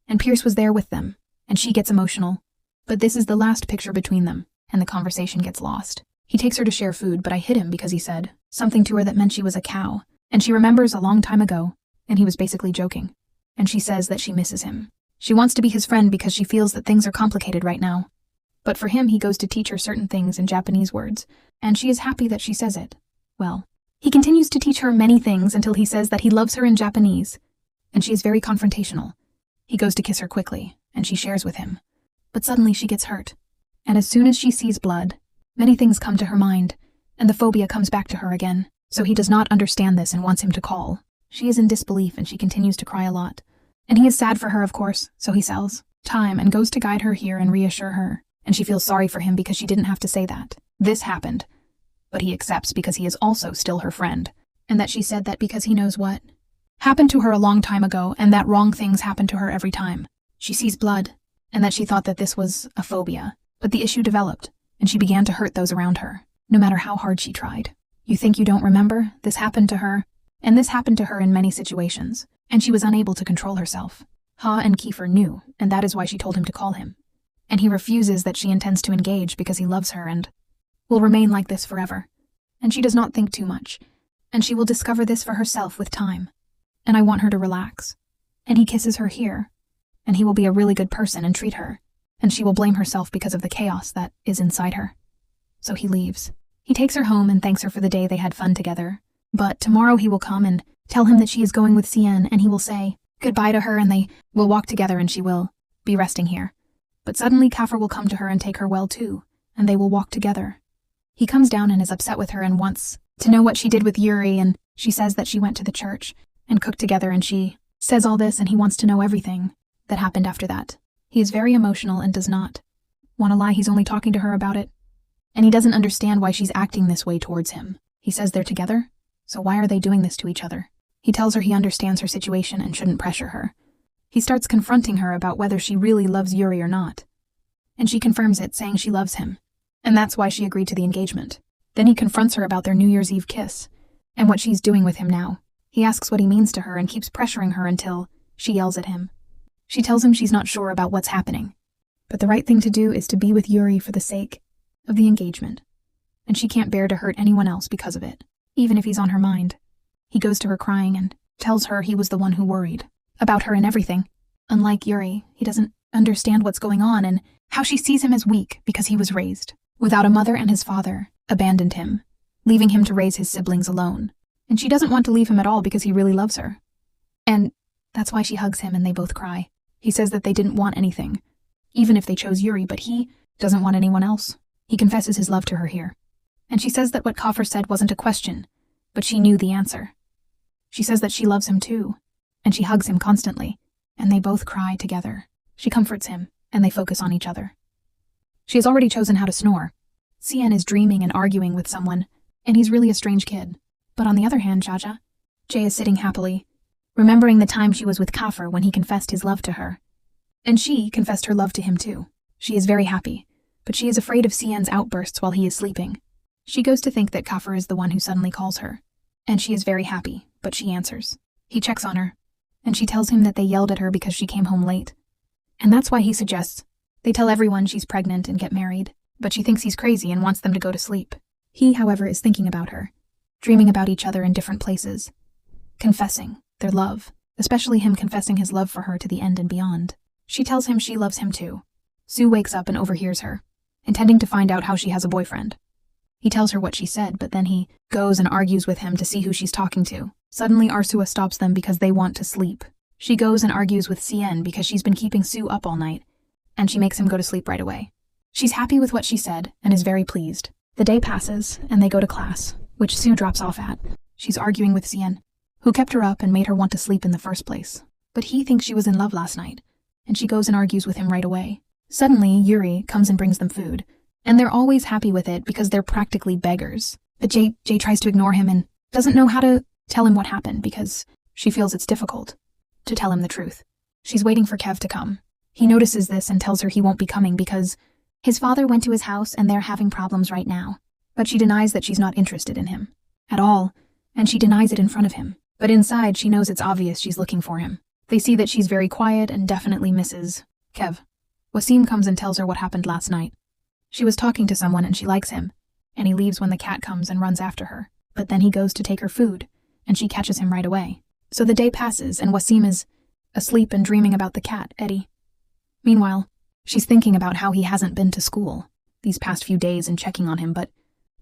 and Pierce was there with them, and she gets emotional. But this is the last picture between them, and the conversation gets lost. He takes her to share food, but I hit him because he said something to her that meant she was a cow, and she remembers a long time ago, and he was basically joking. And she says that she misses him. She wants to be his friend because she feels that things are complicated right now. But for him, he goes to teach her certain things in Japanese words, and she is happy that she says it. Well, he continues to teach her many things until he says that he loves her in Japanese, and she is very confrontational. He goes to kiss her quickly, and she shares with him. But suddenly she gets hurt, and as soon as she sees blood, many things come to her mind, and the phobia comes back to her again. So he does not understand this and wants him to call. She is in disbelief and she continues to cry a lot. And he is sad for her, of course, so he sells time and goes to guide her here and reassure her. And she feels sorry for him because she didn't have to say that. This happened. But he accepts because he is also still her friend. And that she said that because he knows what happened to her a long time ago and that wrong things happen to her every time. She sees blood, and that she thought that this was a phobia. But the issue developed, and she began to hurt those around her, no matter how hard she tried. You think you don't remember? This happened to her. And this happened to her in many situations, and she was unable to control herself. Ha and Kiefer knew, and that is why she told him to call him. And he refuses that she intends to engage because he loves her and will remain like this forever. And she does not think too much, and she will discover this for herself with time. And I want her to relax. And he kisses her here, and he will be a really good person and treat her, and she will blame herself because of the chaos that is inside her. So he leaves. He takes her home and thanks her for the day they had fun together. But tomorrow he will come and tell him that she is going with Cien, and he will say goodbye to her and they will walk together and she will be resting here. But suddenly Kaffer will come to her and take her well too, and they will walk together. He comes down and is upset with her and wants to know what she did with Yuri, and she says that she went to the church and cooked together, and she says all this and he wants to know everything that happened after that. He is very emotional and does not want to lie. He's only talking to her about it, and he doesn't understand why she's acting this way towards him. He says they're together, so why are they doing this to each other? He tells her he understands her situation and shouldn't pressure her. He starts confronting her about whether she really loves Yuri or not. And she confirms it, saying she loves him. And that's why she agreed to the engagement. Then he confronts her about their New Year's Eve kiss, and what she's doing with him now. He asks what he means to her and keeps pressuring her until she yells at him. She tells him she's not sure about what's happening, but the right thing to do is to be with Yuri for the sake of the engagement, and she can't bear to hurt anyone else because of it, even if he's on her mind. He goes to her crying and tells her he was the one who worried about her and everything. Unlike Yuri, he doesn't understand what's going on and how she sees him as weak because he was raised without a mother, and his father abandoned him, leaving him to raise his siblings alone. And she doesn't want to leave him at all because he really loves her. And that's why she hugs him and they both cry. He says that they didn't want anything, even if they chose Yuri, but he doesn't want anyone else. He confesses his love to her here. And she says that what Kafir said wasn't a question, but she knew the answer. She says that she loves him too, and she hugs him constantly, and they both cry together. She comforts him, and they focus on each other. She has already chosen how to snore. Cien is dreaming and arguing with someone, and he's really a strange kid. But on the other hand, Jaja, Jay is sitting happily, remembering the time she was with Kafir when he confessed his love to her. And she confessed her love to him too. She is very happy, but she is afraid of Cien's outbursts while he is sleeping. She goes to think that Kafir is the one who suddenly calls her, and she is very happy, but she answers. He checks on her, and she tells him that they yelled at her because she came home late. And that's why he suggests they tell everyone she's pregnant and get married, but she thinks he's crazy and wants them to go to sleep. He, however, is thinking about her, dreaming about each other in different places, confessing their love, especially him confessing his love for her to the end and beyond. She tells him she loves him too. Sue wakes up and overhears her, intending to find out how she has a boyfriend. He tells her what she said, but then he goes and argues with him to see who she's talking to. Suddenly, Arsua stops them because they want to sleep. She goes and argues with Cien because she's been keeping Sue up all night, and she makes him go to sleep right away. She's happy with what she said and is very pleased. The day passes, and they go to class, which Sue drops off at. She's arguing with Cien, who kept her up and made her want to sleep in the first place. But he thinks she was in love last night, and she goes and argues with him right away. Suddenly, Yuri comes and brings them food, and they're always happy with it because they're practically beggars. But Jay tries to ignore him and doesn't know how to tell him what happened because she feels it's difficult to tell him the truth. She's waiting for Kev to come. He notices this and tells her he won't be coming because his father went to his house and they're having problems right now. But she denies that she's not interested in him at all, and she denies it in front of him. But inside, she knows it's obvious she's looking for him. They see that she's very quiet and definitely misses Kev. Wasim comes and tells her what happened last night. She was talking to someone and she likes him, and he leaves when the cat comes and runs after her. But then he goes to take her food, and she catches him right away. So the day passes, and Wasim is asleep and dreaming about the cat, Eddie. Meanwhile, she's thinking about how he hasn't been to school these past few days and checking on him, but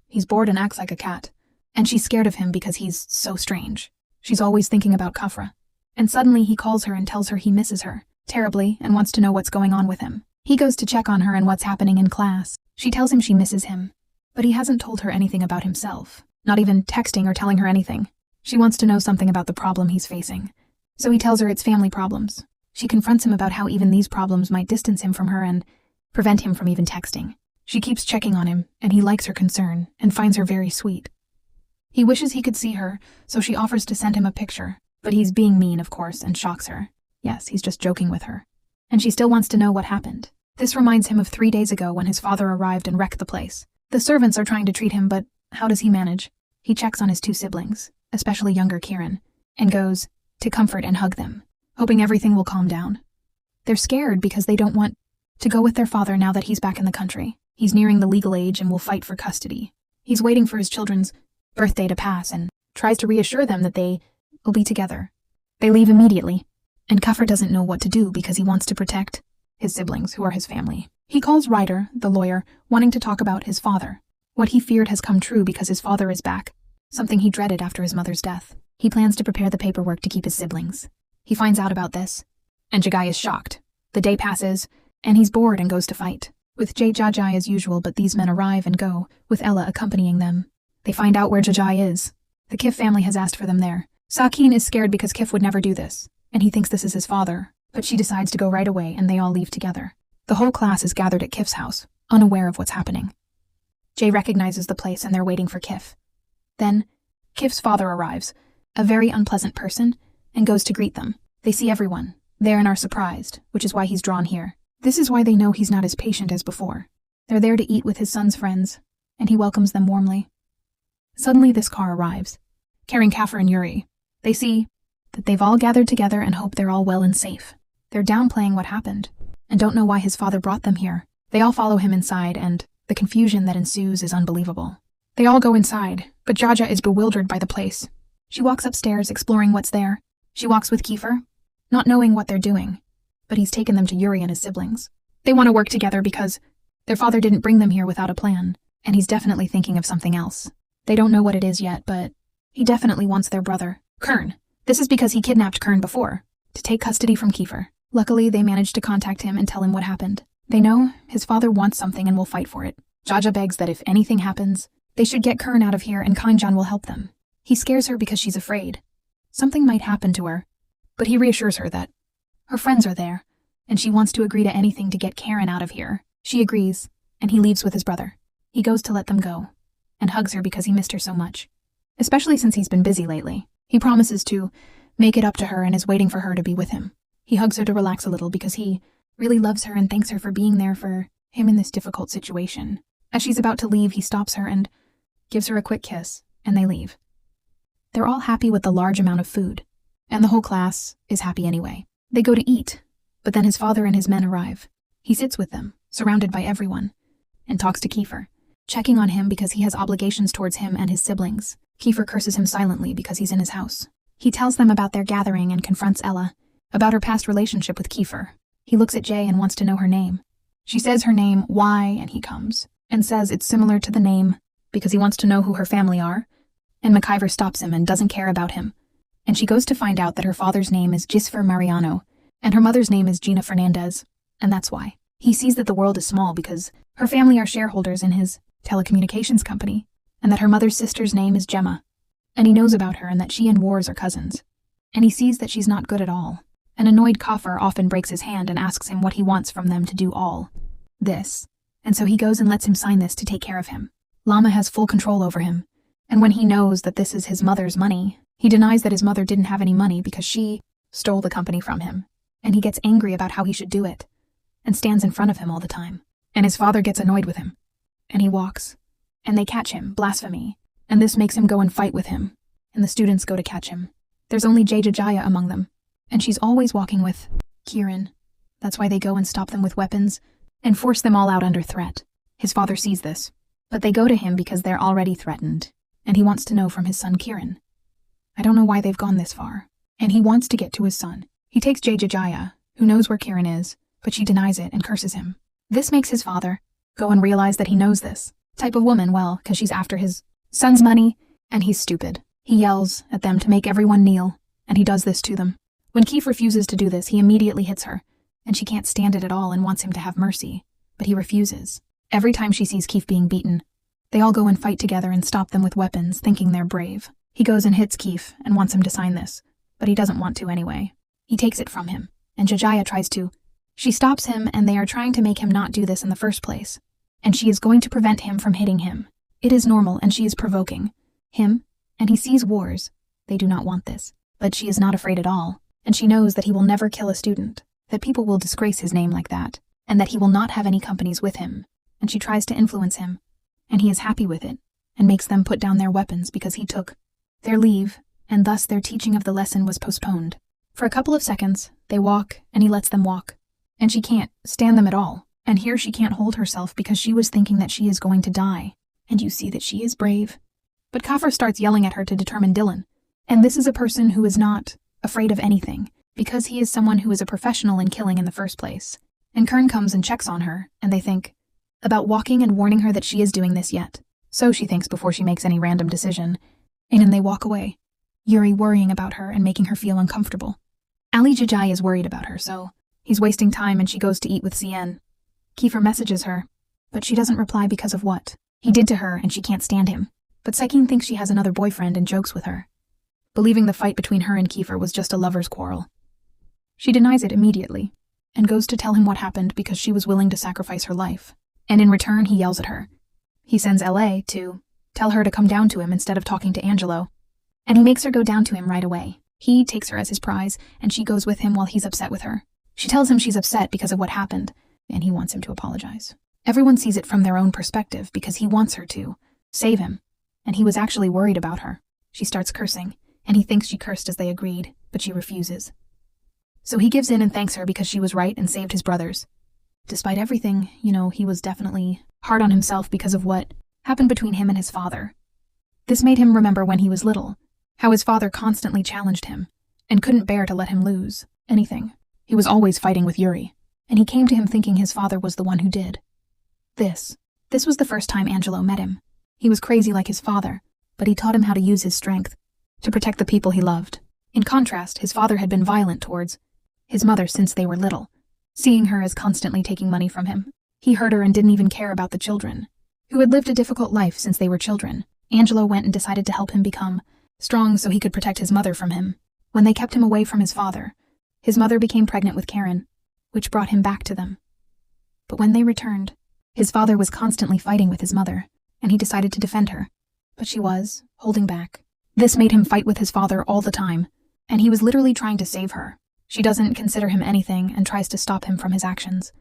he's bored and acts like a cat. And she's scared of him because he's so strange. She's always thinking about Kafra. And suddenly he calls her and tells her he misses her terribly and wants to know what's going on with him. He goes to check on her and what's happening in class. She tells him she misses him, but he hasn't told her anything about himself, not even texting or telling her anything. She wants to know something about the problem he's facing, so he tells her it's family problems. She confronts him about how even these problems might distance him from her and prevent him from even texting. She keeps checking on him, and he likes her concern and finds her very sweet. He wishes he could see her, so she offers to send him a picture, but he's being mean, of course, and shocks her. Yes, he's just joking with her. And she still wants to know what happened. This reminds him of 3 days ago when his father arrived and wrecked the place. The servants are trying to treat him, but how does he manage? He checks on his 2 siblings, especially younger Kieran, and goes to comfort and hug them, hoping everything will calm down. They're scared because they don't want to go with their father now that he's back in the country. He's nearing the legal age and will fight for custody. He's waiting for his children's birthday to pass and tries to reassure them that they will be together. They leave immediately, and Kafir doesn't know what to do because he wants to protect his siblings, who are his family. He calls Ryder, the lawyer, wanting to talk about his father. What he feared has come true because his father is back, something he dreaded after his mother's death. He plans to prepare the paperwork to keep his siblings. He finds out about this, and Jagai is shocked. The day passes, and he's bored and goes to fight with Jajai as usual, but these men arrive and go, with Ella accompanying them. They find out where Jajai is. The Kif family has asked for them there. Sakin is scared because Kif would never do this, and he thinks this is his father, but she decides to go right away and they all leave together. The whole class is gathered at Kif's house, unaware of what's happening. Jay recognizes the place and they're waiting for Kif. Then, Kif's father arrives, a very unpleasant person, and goes to greet them. They see everyone there and are surprised, which is why he's drawn here. This is why they know he's not as patient as before. They're there to eat with his son's friends, and he welcomes them warmly. Suddenly this car arrives, carrying Kafir and Yuri. They see that they've all gathered together and hope they're all well and safe. They're downplaying what happened and don't know why his father brought them here. They all follow him inside, and the confusion that ensues is unbelievable. They all go inside, but Jaja is bewildered by the place. She walks upstairs, exploring what's there. She walks with Kiefer, not knowing what they're doing, but he's taken them to Yuri and his siblings. They want to work together because their father didn't bring them here without a plan, and he's definitely thinking of something else. They don't know what it is yet, but he definitely wants their brother, Kern. This is because he kidnapped Kern before, to take custody from Kiefer. Luckily, they managed to contact him and tell him what happened. They know his father wants something and will fight for it. Jaja begs that if anything happens, they should get Kern out of here and Kanjan will help them. He scares her because she's afraid. Something might happen to her, but he reassures her that her friends are there, and she wants to agree to anything to get Karen out of here. She agrees, and he leaves with his brother. He goes to let them go, and hugs her because he missed her so much, especially since he's been busy lately. He promises to make it up to her and is waiting for her to be with him. He hugs her to relax a little because he really loves her and thanks her for being there for him in this difficult situation. As she's about to leave, he stops her and gives her a quick kiss, and they leave. They're all happy with the large amount of food, and the whole class is happy anyway. They go to eat, but then his father and his men arrive. He sits with them, surrounded by everyone, and talks to Kiefer, checking on him because he has obligations towards him and his siblings. Kiefer curses him silently because he's in his house. He tells them about their gathering and confronts Ella about her past relationship with Kiefer. He looks at Jay and wants to know her name. She says her name, why, and he comes, and says it's similar to the name because he wants to know who her family are, and McIver stops him and doesn't care about him. And she goes to find out that her father's name is Gisfer Mariano, and her mother's name is Gina Fernandez, and that's why. He sees that the world is small because her family are shareholders in his telecommunications company, and that her mother's sister's name is Gemma, and he knows about her and that she and Wars are cousins. And he sees that she's not good at all. An annoyed Kafir often breaks his hand and asks him what he wants from them to do all this, and so he goes and lets him sign this to take care of him. Lama has full control over him, and when he knows that this is his mother's money, he denies that his mother didn't have any money because she stole the company from him, and he gets angry about how he should do it, and stands in front of him all the time. And his father gets annoyed with him, and he walks, and they catch him, blasphemy, and this makes him go and fight with him, and the students go to catch him. There's only Jaya among them, and she's always walking with Kieran. That's why they go and stop them with weapons and force them all out under threat. His father sees this, but they go to him because they're already threatened, and he wants to know from his son Kieran. I don't know why they've gone this far, and he wants to get to his son. He takes Jaya, who knows where Kieran is, but she denies it and curses him. This makes his father go and realize that he knows this type of woman well because she's after his son's money, and he's stupid. He yells at them to make everyone kneel, and he does this to them. When Keith refuses to do this, he immediately hits her, and she can't stand it at all and wants him to have mercy, but he refuses. Every time she sees Keith being beaten, they all go and fight together and stop them with weapons, thinking they're brave. He goes and hits Keith and wants him to sign this, but he doesn't want to anyway. He takes it from him, and Jaya tries to. She stops him, and they are trying to make him not do this in the first place, and she is going to prevent him from hitting him. It is normal, and she is provoking him, and he sees Wars. They do not want this, but she is not afraid at all, and she knows that he will never kill a student, that people will disgrace his name like that, and that he will not have any companies with him, and she tries to influence him, and he is happy with it, and makes them put down their weapons because he took their leave, and thus their teaching of the lesson was postponed. For a couple of seconds, they walk, and he lets them walk, and she can't stand them at all, and here she can't hold herself because she was thinking that she is going to die, and you see that she is brave. But Kafir starts yelling at her to determine Dylan, and this is a person who is not afraid of anything, because he is someone who is a professional in killing in the first place. And Kern comes and checks on her, and they think about walking and warning her that she is doing this yet. So she thinks before she makes any random decision, and then they walk away, Yuri worrying about her and making her feel uncomfortable. Ali Jajai is worried about her, so he's wasting time and she goes to eat with Cien. Kiefer messages her, but she doesn't reply because of what he did to her and she can't stand him. But Saikin thinks she has another boyfriend and jokes with her, believing the fight between her and Kiefer was just a lover's quarrel. She denies it immediately, and goes to tell him what happened because she was willing to sacrifice her life. And in return, he yells at her. He sends LA to tell her to come down to him instead of talking to Angelo, and he makes her go down to him right away. He takes her as his prize, and she goes with him while he's upset with her. She tells him she's upset because of what happened, and he wants him to apologize. Everyone sees it from their own perspective because he wants her to save him, and he was actually worried about her. She starts cursing, and he thinks she cursed as they agreed, but she refuses. So he gives in and thanks her because she was right and saved his brothers. Despite everything, he was definitely hard on himself because of what happened between him and his father. This made him remember when he was little, how his father constantly challenged him and couldn't bear to let him lose anything. He was always fighting with Yuri, and he came to him thinking his father was the one who did. This was the first time Angelo met him. He was crazy like his father, but he taught him how to use his strength to protect the people he loved. In contrast, his father had been violent towards his mother since they were little, seeing her as constantly taking money from him. He hurt her and didn't even care about the children, who had lived a difficult life since they were children. Angelo went and decided to help him become strong so he could protect his mother from him. When they kept him away from his father, his mother became pregnant with Karen, which brought him back to them. But when they returned, his father was constantly fighting with his mother, and he decided to defend her. But she was holding back. This made him fight with his father all the time, and he was literally trying to save her. She doesn't consider him anything and tries to stop him from his actions.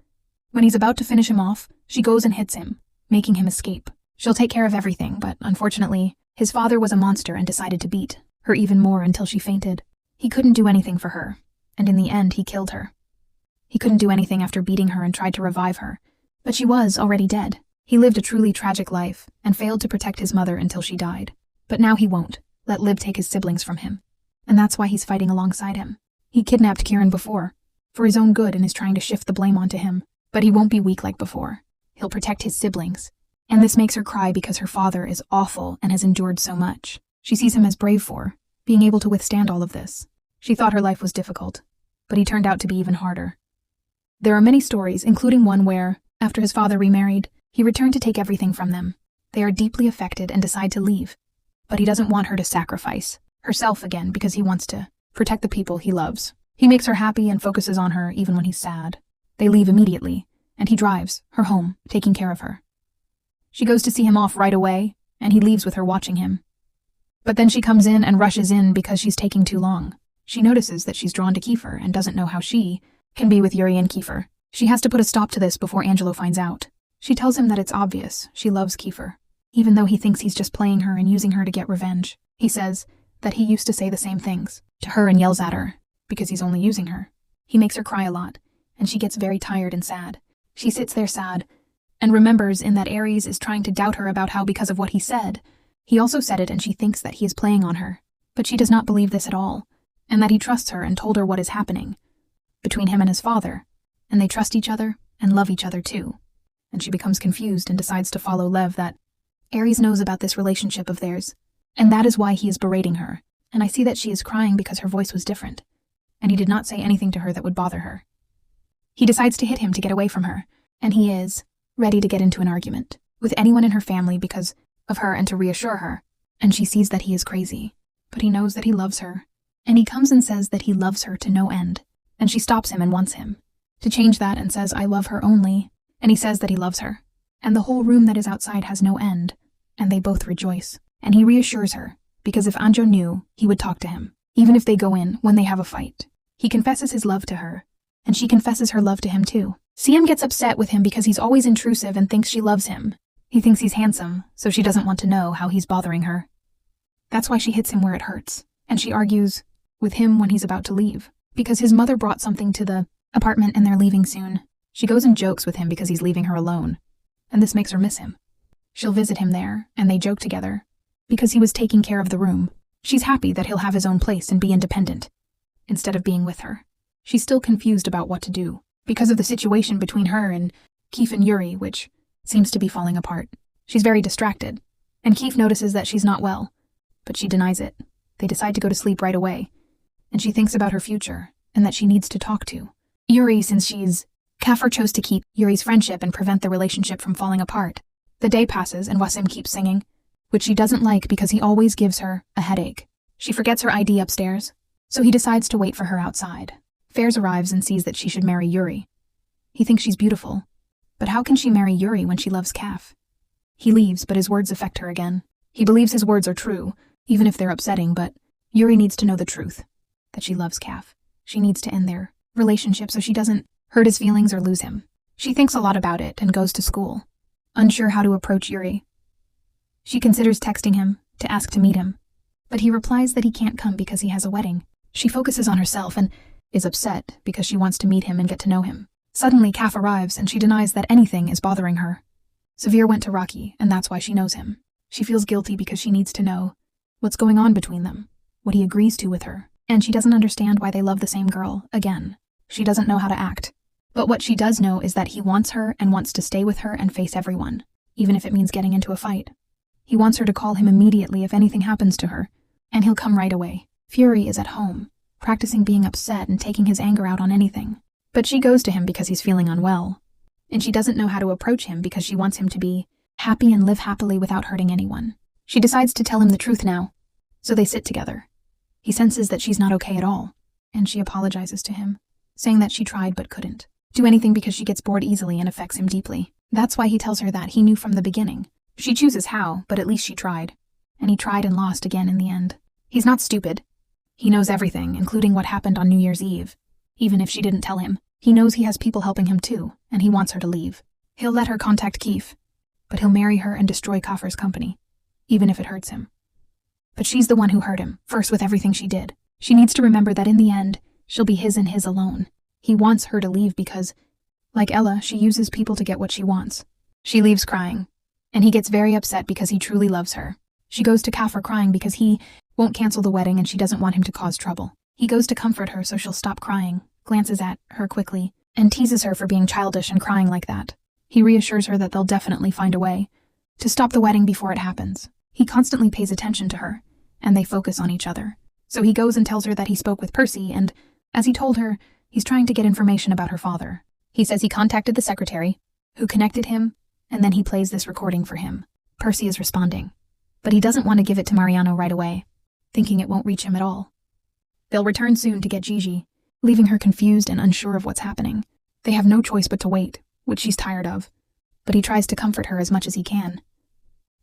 When he's about to finish him off, she goes and hits him, making him escape. She'll take care of everything, but unfortunately, his father was a monster and decided to beat her even more until she fainted. He couldn't do anything for her, and in the end he killed her. He couldn't do anything after beating her and tried to revive her, but she was already dead. He lived a truly tragic life and failed to protect his mother until she died. But now he won't let Liv take his siblings from him, and that's why he's fighting alongside him. He kidnapped Kieran before, for his own good, and is trying to shift the blame onto him, but he won't be weak like before. He'll protect his siblings, and this makes her cry because her father is awful and has endured so much. She sees him as brave for being able to withstand all of this. She thought her life was difficult, but he turned out to be even harder. There are many stories, including one where, after his father remarried, he returned to take everything from them. They are deeply affected and decide to leave, but he doesn't want her to sacrifice herself again because he wants to protect the people he loves. He makes her happy and focuses on her even when he's sad. They leave immediately, and he drives her home, taking care of her. She goes to see him off right away, and he leaves with her watching him. But then she comes in and rushes in because she's taking too long. She notices that she's drawn to Kiefer and doesn't know how she can be with Yuri and Kiefer. She has to put a stop to this before Angelo finds out. She tells him that it's obvious she loves Kiefer, even though he thinks he's just playing her and using her to get revenge. He says that he used to say the same things to her and yells at her because he's only using her. He makes her cry a lot, and she gets very tired and sad. She sits there sad and remembers in that Ares is trying to doubt her about how, because of what he said, he also said it, and she thinks that he is playing on her. But she does not believe this at all, and that he trusts her and told her what is happening between him and his father, and they trust each other and love each other too. And she becomes confused and decides to follow Lev, that Ares knows about this relationship of theirs, and that is why he is berating her. And I see that she is crying because her voice was different, and he did not say anything to her that would bother her. He decides to hit him to get away from her, and he is ready to get into an argument with anyone in her family because of her and to reassure her. And she sees that he is crazy, but he knows that he loves her, and he comes and says that he loves her to no end. And she stops him and wants him to change that and says, "I love her only," and he says that he loves her. And the whole room that is outside has no end, and they both rejoice. And he reassures her, because if Anjo knew, he would talk to him, even if they go in when they have a fight. He confesses his love to her, and she confesses her love to him too. CM gets upset with him because he's always intrusive and thinks she loves him. He thinks he's handsome, so she doesn't want to know how he's bothering her. That's why she hits him where it hurts, and she argues with him when he's about to leave, because his mother brought something to the apartment and they're leaving soon. She goes and jokes with him because he's leaving her alone, and this makes her miss him. She'll visit him there, and they joke together, because he was taking care of the room. She's happy that he'll have his own place and be independent, instead of being with her. She's still confused about what to do, because of the situation between her and Keith and Yuri, which seems to be falling apart. She's very distracted, and Keith notices that she's not well, but she denies it. They decide to go to sleep right away, and she thinks about her future, and that she needs to talk to Yuri since Kaffer chose to keep Yuri's friendship and prevent the relationship from falling apart. The day passes and Wasim keeps singing, which she doesn't like because he always gives her a headache. She forgets her ID upstairs, so he decides to wait for her outside. Fairs arrives and sees that she should marry Yuri. He thinks she's beautiful, but how can she marry Yuri when she loves Kaf? He leaves, but his words affect her again. He believes his words are true, even if they're upsetting, but Yuri needs to know the truth, that she loves Kaf. She needs to end their relationship so she doesn't hurt his feelings or lose him. She thinks a lot about it and goes to school, unsure how to approach Yuri. She considers texting him to ask to meet him, but he replies that he can't come because he has a wedding. She focuses on herself and is upset because she wants to meet him and get to know him. Suddenly, Kaf arrives and she denies that anything is bothering her. Severe went to Rocky, and that's why she knows him. She feels guilty because she needs to know what's going on between them, what he agrees to with her, and she doesn't understand why they love the same girl, again. She doesn't know how to act. But what she does know is that he wants her and wants to stay with her and face everyone, even if it means getting into a fight. He wants her to call him immediately if anything happens to her, and he'll come right away. Fury is at home, practicing being upset and taking his anger out on anything. But she goes to him because he's feeling unwell, and she doesn't know how to approach him because she wants him to be happy and live happily without hurting anyone. She decides to tell him the truth now, so they sit together. He senses that she's not okay at all, and she apologizes to him, saying that she tried but couldn't do anything because she gets bored easily and affects him deeply. That's why he tells her that he knew from the beginning. She chooses how, but at least she tried. And he tried and lost again in the end. He's not stupid. He knows everything, including what happened on New Year's Eve. Even if she didn't tell him, he knows he has people helping him too, and he wants her to leave. He'll let her contact Keith, but he'll marry her and destroy Kafir's company, even if it hurts him. But she's the one who hurt him, first with everything she did. She needs to remember that in the end, she'll be his and his alone. He wants her to leave because, like Ella, she uses people to get what she wants. She leaves crying, and he gets very upset because he truly loves her. She goes to Kafir crying because he won't cancel the wedding and she doesn't want him to cause trouble. He goes to comfort her so she'll stop crying, glances at her quickly, and teases her for being childish and crying like that. He reassures her that they'll definitely find a way to stop the wedding before it happens. He constantly pays attention to her, and they focus on each other. So he goes and tells her that he spoke with Percy, and, as he told her, he's trying to get information about her father. He says he contacted the secretary, who connected him, and then he plays this recording for him. Percy is responding, but he doesn't want to give it to Mariano right away, thinking it won't reach him at all. They'll return soon to get Gigi, leaving her confused and unsure of what's happening. They have no choice but to wait, which she's tired of, but he tries to comfort her as much as he can.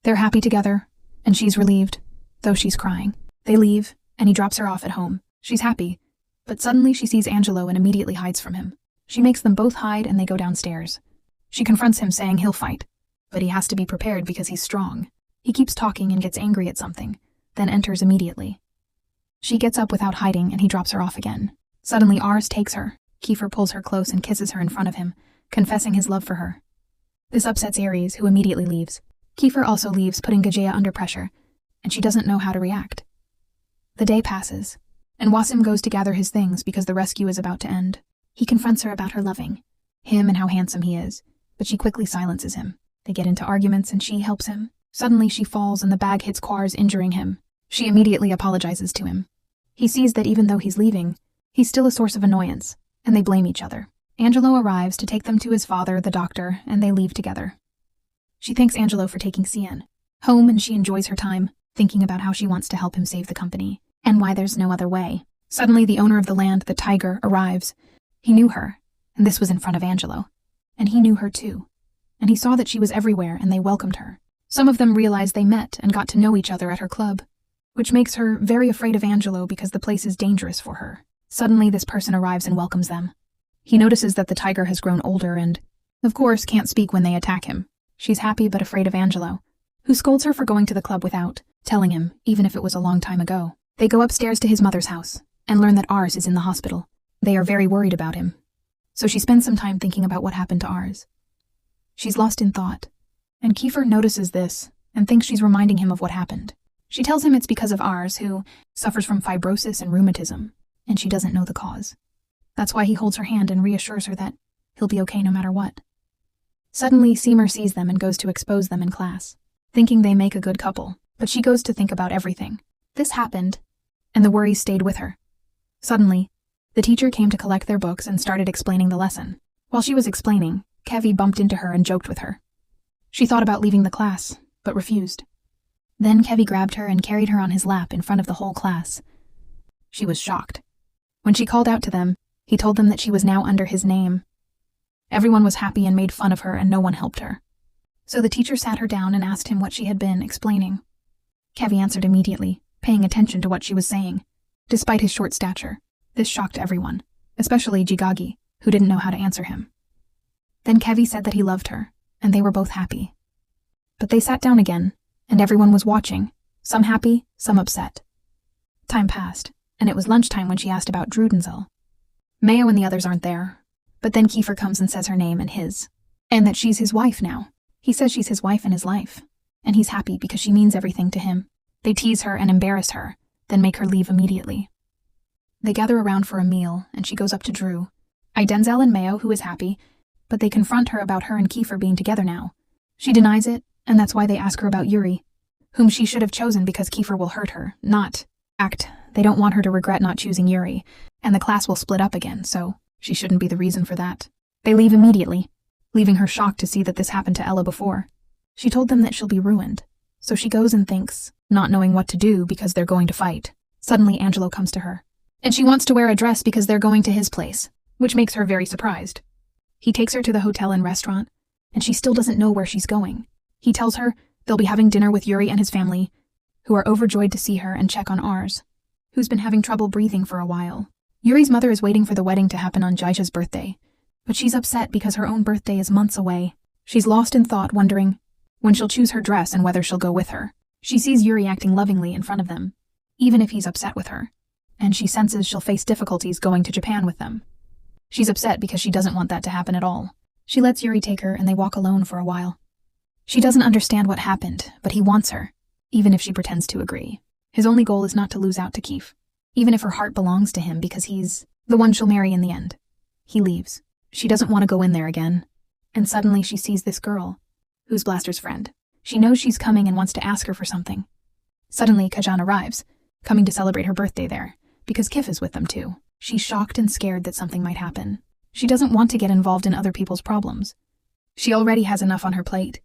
They're happy together, and she's relieved, though she's crying. They leave, and he drops her off at home. She's happy, but suddenly she sees Angelo and immediately hides from him. She makes them both hide and they go downstairs. She confronts him saying he'll fight, but he has to be prepared because he's strong. He keeps talking and gets angry at something, then enters immediately. She gets up without hiding and he drops her off again. Suddenly Ars takes her. Kiefer pulls her close and kisses her in front of him, confessing his love for her. This upsets Ares, who immediately leaves. Kiefer also leaves, putting Gajea under pressure, and she doesn't know how to react. The day passes, and Wasim goes to gather his things because the rescue is about to end. He confronts her about her loving him and how handsome he is, but she quickly silences him. They get into arguments and she helps him. Suddenly she falls and the bag hits Quars, injuring him. She immediately apologizes to him. He sees that even though he's leaving, he's still a source of annoyance, and they blame each other. Angelo arrives to take them to his father, the doctor, and they leave together. She thanks Angelo for taking Cian home, and she enjoys her time, thinking about how she wants to help him save the company, and why there's no other way. Suddenly the owner of the land, the tiger, arrives. He knew her, and this was in front of Angelo. And he knew her too. And he saw that she was everywhere, and they welcomed her. Some of them realized they met and got to know each other at her club, which makes her very afraid of Angelo because the place is dangerous for her. Suddenly this person arrives and welcomes them. He notices that the tiger has grown older and, of course, can't speak when they attack him. She's happy but afraid of Angelo, who scolds her for going to the club without telling him, even if it was a long time ago. They go upstairs to his mother's house and learn that Ars is in the hospital. They are very worried about him, so she spends some time thinking about what happened to Ars. She's lost in thought, and Kiefer notices this and thinks she's reminding him of what happened. She tells him it's because of Ars, who suffers from fibrosis and rheumatism, and she doesn't know the cause. That's why he holds her hand and reassures her that he'll be okay no matter what. Suddenly, Seymour sees them and goes to expose them in class, thinking they make a good couple, but she goes to think about everything. This happened, and the worries stayed with her. Suddenly, the teacher came to collect their books and started explaining the lesson. While she was explaining, Kevi bumped into her and joked with her. She thought about leaving the class, but refused. Then Kevi grabbed her and carried her on his lap in front of the whole class. She was shocked. When she called out to them, he told them that she was now under his name. Everyone was happy and made fun of her, and no one helped her. So the teacher sat her down and asked him what she had been explaining. Kevi answered immediately, paying attention to what she was saying. Despite his short stature, this shocked everyone, especially Jigagi, who didn't know how to answer him. Then Kevi said that he loved her, and they were both happy. But they sat down again, and everyone was watching, some happy, some upset. Time passed, and it was lunchtime when she asked about Drudenzel. Mayo and the others aren't there, but then Kiefer comes and says her name and his, and that she's his wife now. He says she's his wife in his life, and he's happy because she means everything to him. They tease her and embarrass her, then make her leave immediately. They gather around for a meal, and she goes up to Drew, Denzel and Mayo, who is happy, but they confront her about her and Kiefer being together now. She denies it, and that's why they ask her about Yuri, whom she should have chosen because Kiefer will hurt her, not act. They don't want her to regret not choosing Yuri, and the class will split up again, so she shouldn't be the reason for that. They leave immediately, leaving her shocked to see that this happened to Ella before. She told them that she'll be ruined, so she goes and thinks, not knowing what to do because they're going to fight. Suddenly, Angelo comes to her, and she wants to wear a dress because they're going to his place, which makes her very surprised. He takes her to the hotel and restaurant, and she still doesn't know where she's going. He tells her they'll be having dinner with Yuri and his family, who are overjoyed to see her and check on Ars, who's been having trouble breathing for a while. Yuri's mother is waiting for the wedding to happen on Jaisha's birthday, but she's upset because her own birthday is months away. She's lost in thought, wondering when she'll choose her dress and whether she'll go with her. She sees Yuri acting lovingly in front of them, even if he's upset with her, and she senses she'll face difficulties going to Japan with them. She's upset because she doesn't want that to happen at all. She lets Yuri take her and they walk alone for a while. She doesn't understand what happened, but he wants her, even if she pretends to agree. His only goal is not to lose out to Keith, even if her heart belongs to him because he's the one she'll marry in the end. He leaves. She doesn't want to go in there again, and suddenly she sees this girl, who's Blaster's friend. She knows she's coming and wants to ask her for something. Suddenly, Kajan arrives, coming to celebrate her birthday there, because Kif is with them too. She's shocked and scared that something might happen. She doesn't want to get involved in other people's problems. She already has enough on her plate.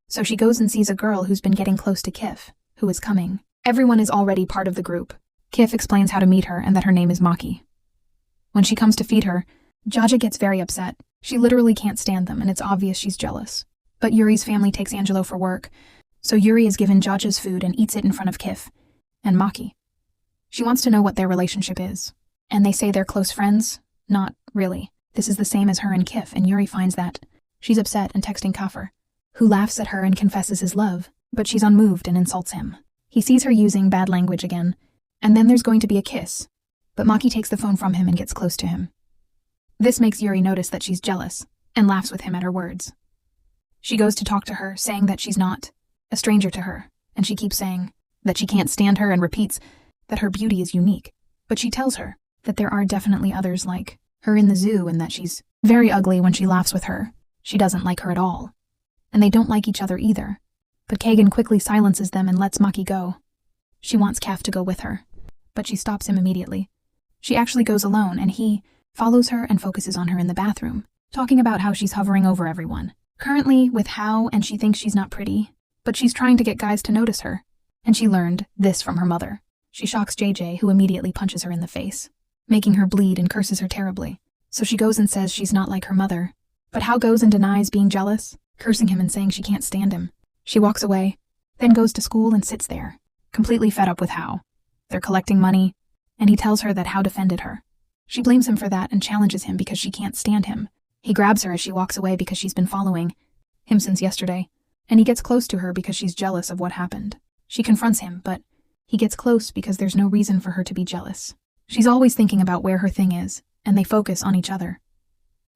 So she goes and sees a girl who's been getting close to Kif, who is coming. Everyone is already part of the group. Kif explains how to meet her and that her name is Maki. When she comes to feed her, Jaja gets very upset. She literally can't stand them, and it's obvious she's jealous. But Yuri's family takes Angelo for work, so Yuri is given Jaja's food and eats it in front of Kif and Maki. She wants to know what their relationship is, and they say they're close friends. Not really. This is the same as her and Kif, and Yuri finds that. She's upset and texting Kafir, who laughs at her and confesses his love, but she's unmoved and insults him. He sees her using bad language again, and then there's going to be a kiss, but Maki takes the phone from him and gets close to him. This makes Yuri notice that she's jealous, and laughs with him at her words. She goes to talk to her, saying that she's not a stranger to her, and she keeps saying that she can't stand her and repeats that her beauty is unique. But she tells her that there are definitely others like her in the zoo and that she's very ugly when she laughs with her. She doesn't like her at all. And they don't like each other either. But Kagan quickly silences them and lets Maki go. She wants Kaf to go with her, but she stops him immediately. She actually goes alone, and he follows her and focuses on her in the bathroom, talking about how she's hovering over everyone. Currently with Hao, and she thinks she's not pretty, but she's trying to get guys to notice her. And she learned this from her mother. She shocks JJ, who immediately punches her in the face, making her bleed and curses her terribly. So she goes and says she's not like her mother. But Hao goes and denies being jealous, cursing him and saying she can't stand him. She walks away, then goes to school and sits there, completely fed up with Hao. They're collecting money, and he tells her that Hao defended her. She blames him for that and challenges him because she can't stand him. He grabs her as she walks away because she's been following him since yesterday, and he gets close to her because she's jealous of what happened. She confronts him, but he gets close because there's no reason for her to be jealous. She's always thinking about where her thing is, and they focus on each other.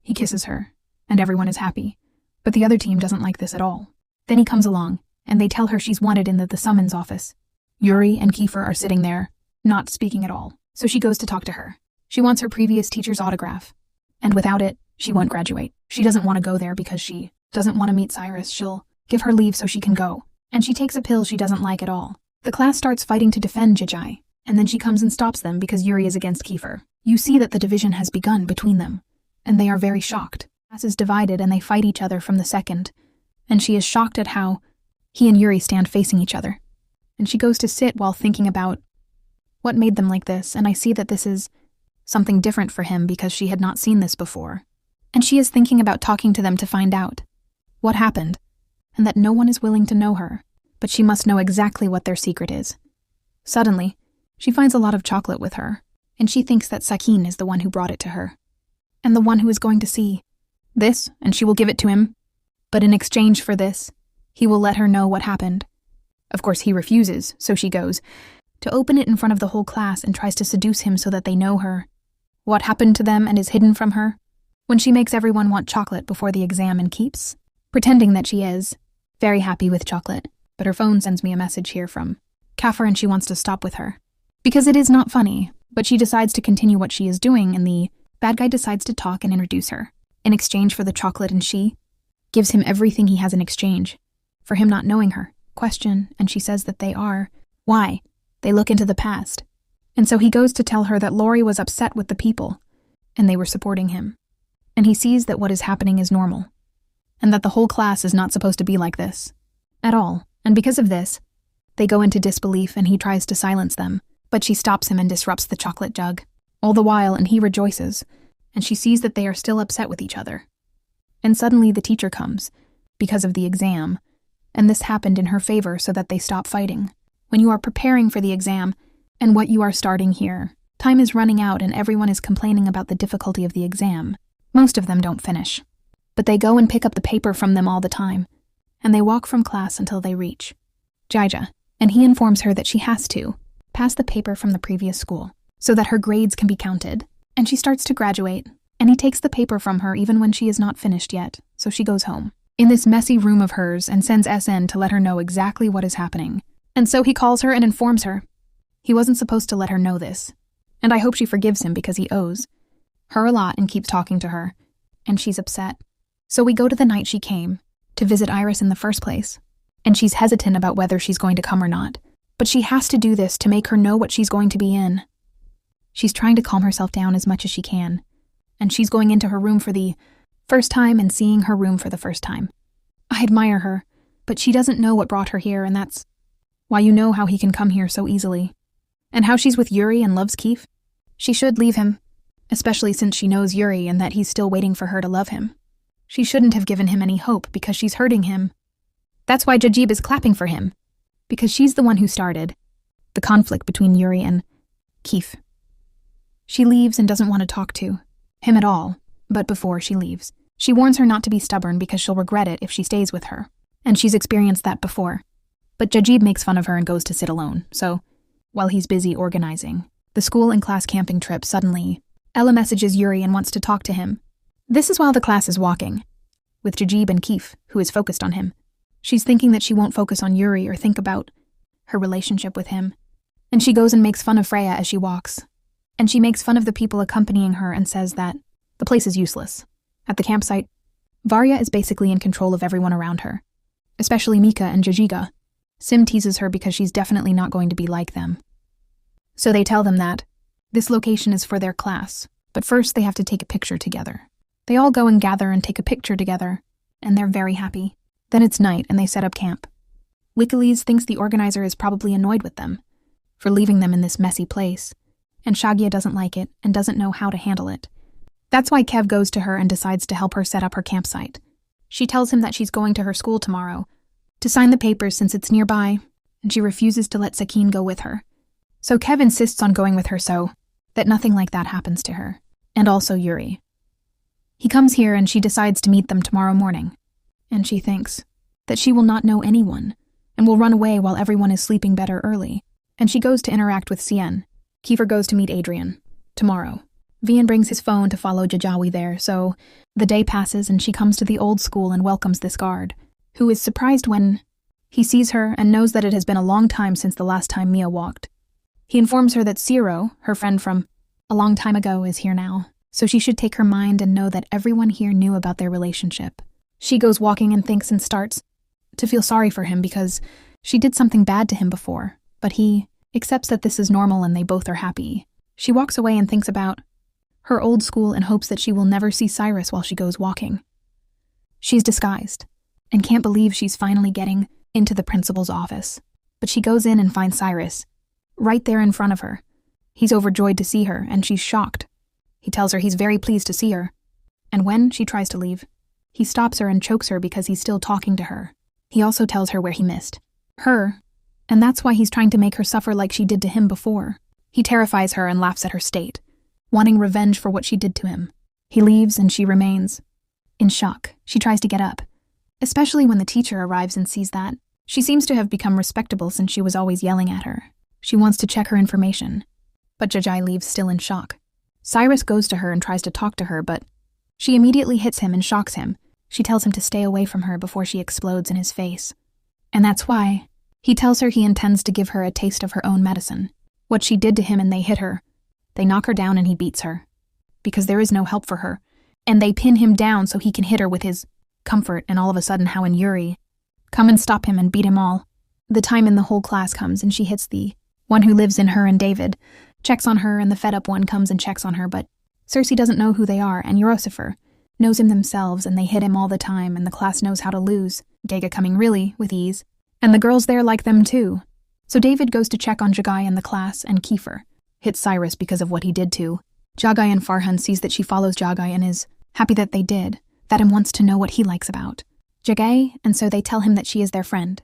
He kisses her, and everyone is happy, but the other team doesn't like this at all. Then he comes along, and they tell her she's wanted in the summons office. Yuri and Kiefer are sitting there, not speaking at all, so she goes to talk to her. She wants her previous teacher's autograph, and without it, she won't graduate. She doesn't want to go there because she doesn't want to meet Cyrus. She'll give her leave so she can go, and she takes a pill she doesn't like at all. The class starts fighting to defend Jijai, and then she comes and stops them because Yuri is against Kiefer. You see that the division has begun between them, and they are very shocked. The class is divided and they fight each other from the second, and she is shocked at how he and Yuri stand facing each other. And she goes to sit while thinking about what made them like this, and I see that this is something different for him because she had not seen this before. And she is thinking about talking to them to find out what happened, and that no one is willing to know her, but she must know exactly what their secret is. Suddenly, she finds a lot of chocolate with her, and she thinks that Sakin is the one who brought it to her, and the one who is going to see this, and she will give it to him. But in exchange for this, he will let her know what happened. Of course, he refuses, so she goes, to open it in front of the whole class and tries to seduce him so that they know her. What happened to them and is hidden from her? When she makes everyone want chocolate before the exam and keeps pretending that she is very happy with chocolate, but her phone sends me a message here from Kafir and she wants to stop with her. Because it is not funny, but she decides to continue what she is doing and the bad guy decides to talk and introduce her in exchange for the chocolate, and she gives him everything he has in exchange for him not knowing her. Question, and she says that they are. Why? They look into the past. And so he goes to tell her that Lori was upset with the people and they were supporting him. And he sees that what is happening is normal and that the whole class is not supposed to be like this at all. And because of this, they go into disbelief and he tries to silence them, but she stops him and disrupts the chocolate jug. All the while, and he rejoices, and she sees that they are still upset with each other. And suddenly the teacher comes, because of the exam, and this happened in her favor so that they stop fighting. When you are preparing for the exam, and what you are starting here, time is running out and everyone is complaining about the difficulty of the exam. Most of them don't finish. But they go and pick up the paper from them all the time, and they walk from class until they reach Jaija, and he informs her that she has to pass the paper from the previous school so that her grades can be counted, and she starts to graduate, and he takes the paper from her even when she is not finished yet, so she goes home in this messy room of hers and sends SN to let her know exactly what is happening. And so he calls her and informs her. He wasn't supposed to let her know this, and I hope she forgives him because he owes her a lot and keeps talking to her, and she's upset. So we go to the night she came to visit Iris in the first place, and she's hesitant about whether she's going to come or not, but she has to do this to make her know what she's going to be in. She's trying to calm herself down as much as she can, and she's going into her room for the first time and seeing her room for the first time. I admire her, but she doesn't know what brought her here, and that's why you know how he can come here so easily. And how she's with Yuri and loves Keith. She should leave him, especially since she knows Yuri and that he's still waiting for her to love him. She shouldn't have given him any hope because she's hurting him. That's why Jajib is clapping for him, because she's the one who started the conflict between Yuri and Keith. She leaves and doesn't want to talk to him at all, but before she leaves, she warns her not to be stubborn because she'll regret it if she stays with her, and she's experienced that before. But Jajib makes fun of her and goes to sit alone, so while he's busy organizing the school and class camping trip, suddenly Ella messages Yuri and wants to talk to him. This is while the class is walking, with Jajib and Keith, who is focused on him. She's thinking that she won't focus on Yuri or think about her relationship with him, and she goes and makes fun of Freya as she walks. And she makes fun of the people accompanying her and says that the place is useless. At the campsite, Varya is basically in control of everyone around her, especially Mika and Jajiga. Sim teases her because she's definitely not going to be like them. So they tell them that this location is for their class, but first they have to take a picture together. They all go and gather and take a picture together, and they're very happy. Then it's night and they set up camp. Wikilees thinks the organizer is probably annoyed with them for leaving them in this messy place, and Shagya doesn't like it and doesn't know how to handle it. That's why Kev goes to her and decides to help her set up her campsite. She tells him that she's going to her school tomorrow to sign the papers since it's nearby, and she refuses to let Sakine go with her. So Kev insists on going with her so that nothing like that happens to her, and also Yuri. He comes here and she decides to meet them tomorrow morning, and she thinks that she will not know anyone and will run away while everyone is sleeping better early, and she goes to interact with Cien. Kiefer goes to meet Adrian tomorrow. Vian brings his phone to follow Jajawi there, so the day passes and she comes to the old school and welcomes this guard, who is surprised when he sees her and knows that it has been a long time since the last time Mia walked. He informs her that Ciro, her friend from a long time ago, is here now, so she should take her mind and know that everyone here knew about their relationship. She goes walking and thinks and starts to feel sorry for him because she did something bad to him before, but he accepts that this is normal and they both are happy. She walks away and thinks about her old school and hopes that she will never see Cyrus while she goes walking. She's disguised and can't believe she's finally getting into the principal's office, but she goes in and finds Cyrus right there in front of her. He's overjoyed to see her and she's shocked. He tells her he's very pleased to see her, and when she tries to leave, he stops her and chokes her because he's still talking to her. He also tells her where he missed her, and that's why he's trying to make her suffer like she did to him before. He terrifies her and laughs at her state, wanting revenge for what she did to him. He leaves and she remains in shock. She tries to get up, especially when the teacher arrives and sees that she seems to have become respectable since she was always yelling at her. She wants to check her information, but Jajai leaves still in shock. Cyrus goes to her and tries to talk to her, but she immediately hits him and shocks him. She tells him to stay away from her before she explodes in his face. And that's why he tells her he intends to give her a taste of her own medicine. What she did to him, and they hit her. They knock her down and he beats her, because there is no help for her. And they pin him down so he can hit her with his comfort, and all of a sudden Hao and Yuri come and stop him and beat him all. The time in the whole class comes and she hits the one who lives in her, and David checks on her, and the fed up one comes and checks on her, but Cersei doesn't know who they are, and Eurosifer knows him themselves, and they hit him all the time, and the class knows how to lose, Gega coming really with ease, and the girls there like them too. So David goes to check on Jagai and the class, and Kiefer hits Cyrus because of what he did to Jagai, and Farhan sees that she follows Jagai and is happy that they did, that and wants to know what he likes about Jagai, and so they tell him that she is their friend,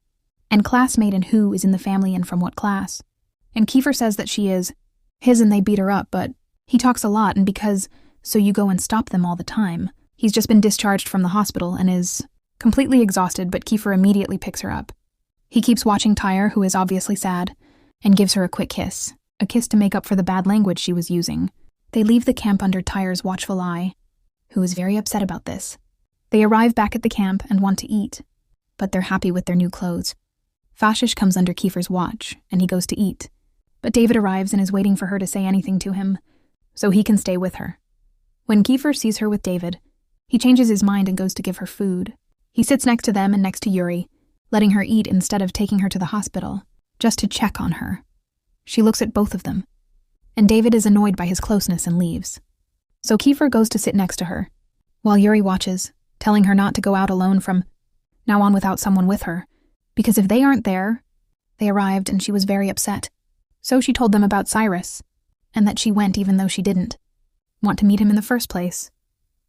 and classmate, and who is in the family and from what class. And Kiefer says that she is his, and they beat her up, but he talks a lot, and because so you go and stop them all the time. He's just been discharged from the hospital and is completely exhausted, but Kiefer immediately picks her up. He keeps watching Tyre, who is obviously sad, and gives her a quick kiss, a kiss to make up for the bad language she was using. They leave the camp under Tyre's watchful eye, who is very upset about this. They arrive back at the camp and want to eat, but they're happy with their new clothes. Fashish comes under Kiefer's watch, and he goes to eat, but David arrives and is waiting for her to say anything to him, so he can stay with her. When Kiefer sees her with David, he changes his mind and goes to give her food. He sits next to them and next to Yuri, letting her eat instead of taking her to the hospital, just to check on her. She looks at both of them, and David is annoyed by his closeness and leaves. So Kiefer goes to sit next to her, while Yuri watches, telling her not to go out alone from now on without someone with her, because if they aren't there, they arrived and she was very upset. So she told them about Cyrus, and that she went even though she didn't want to meet him in the first place.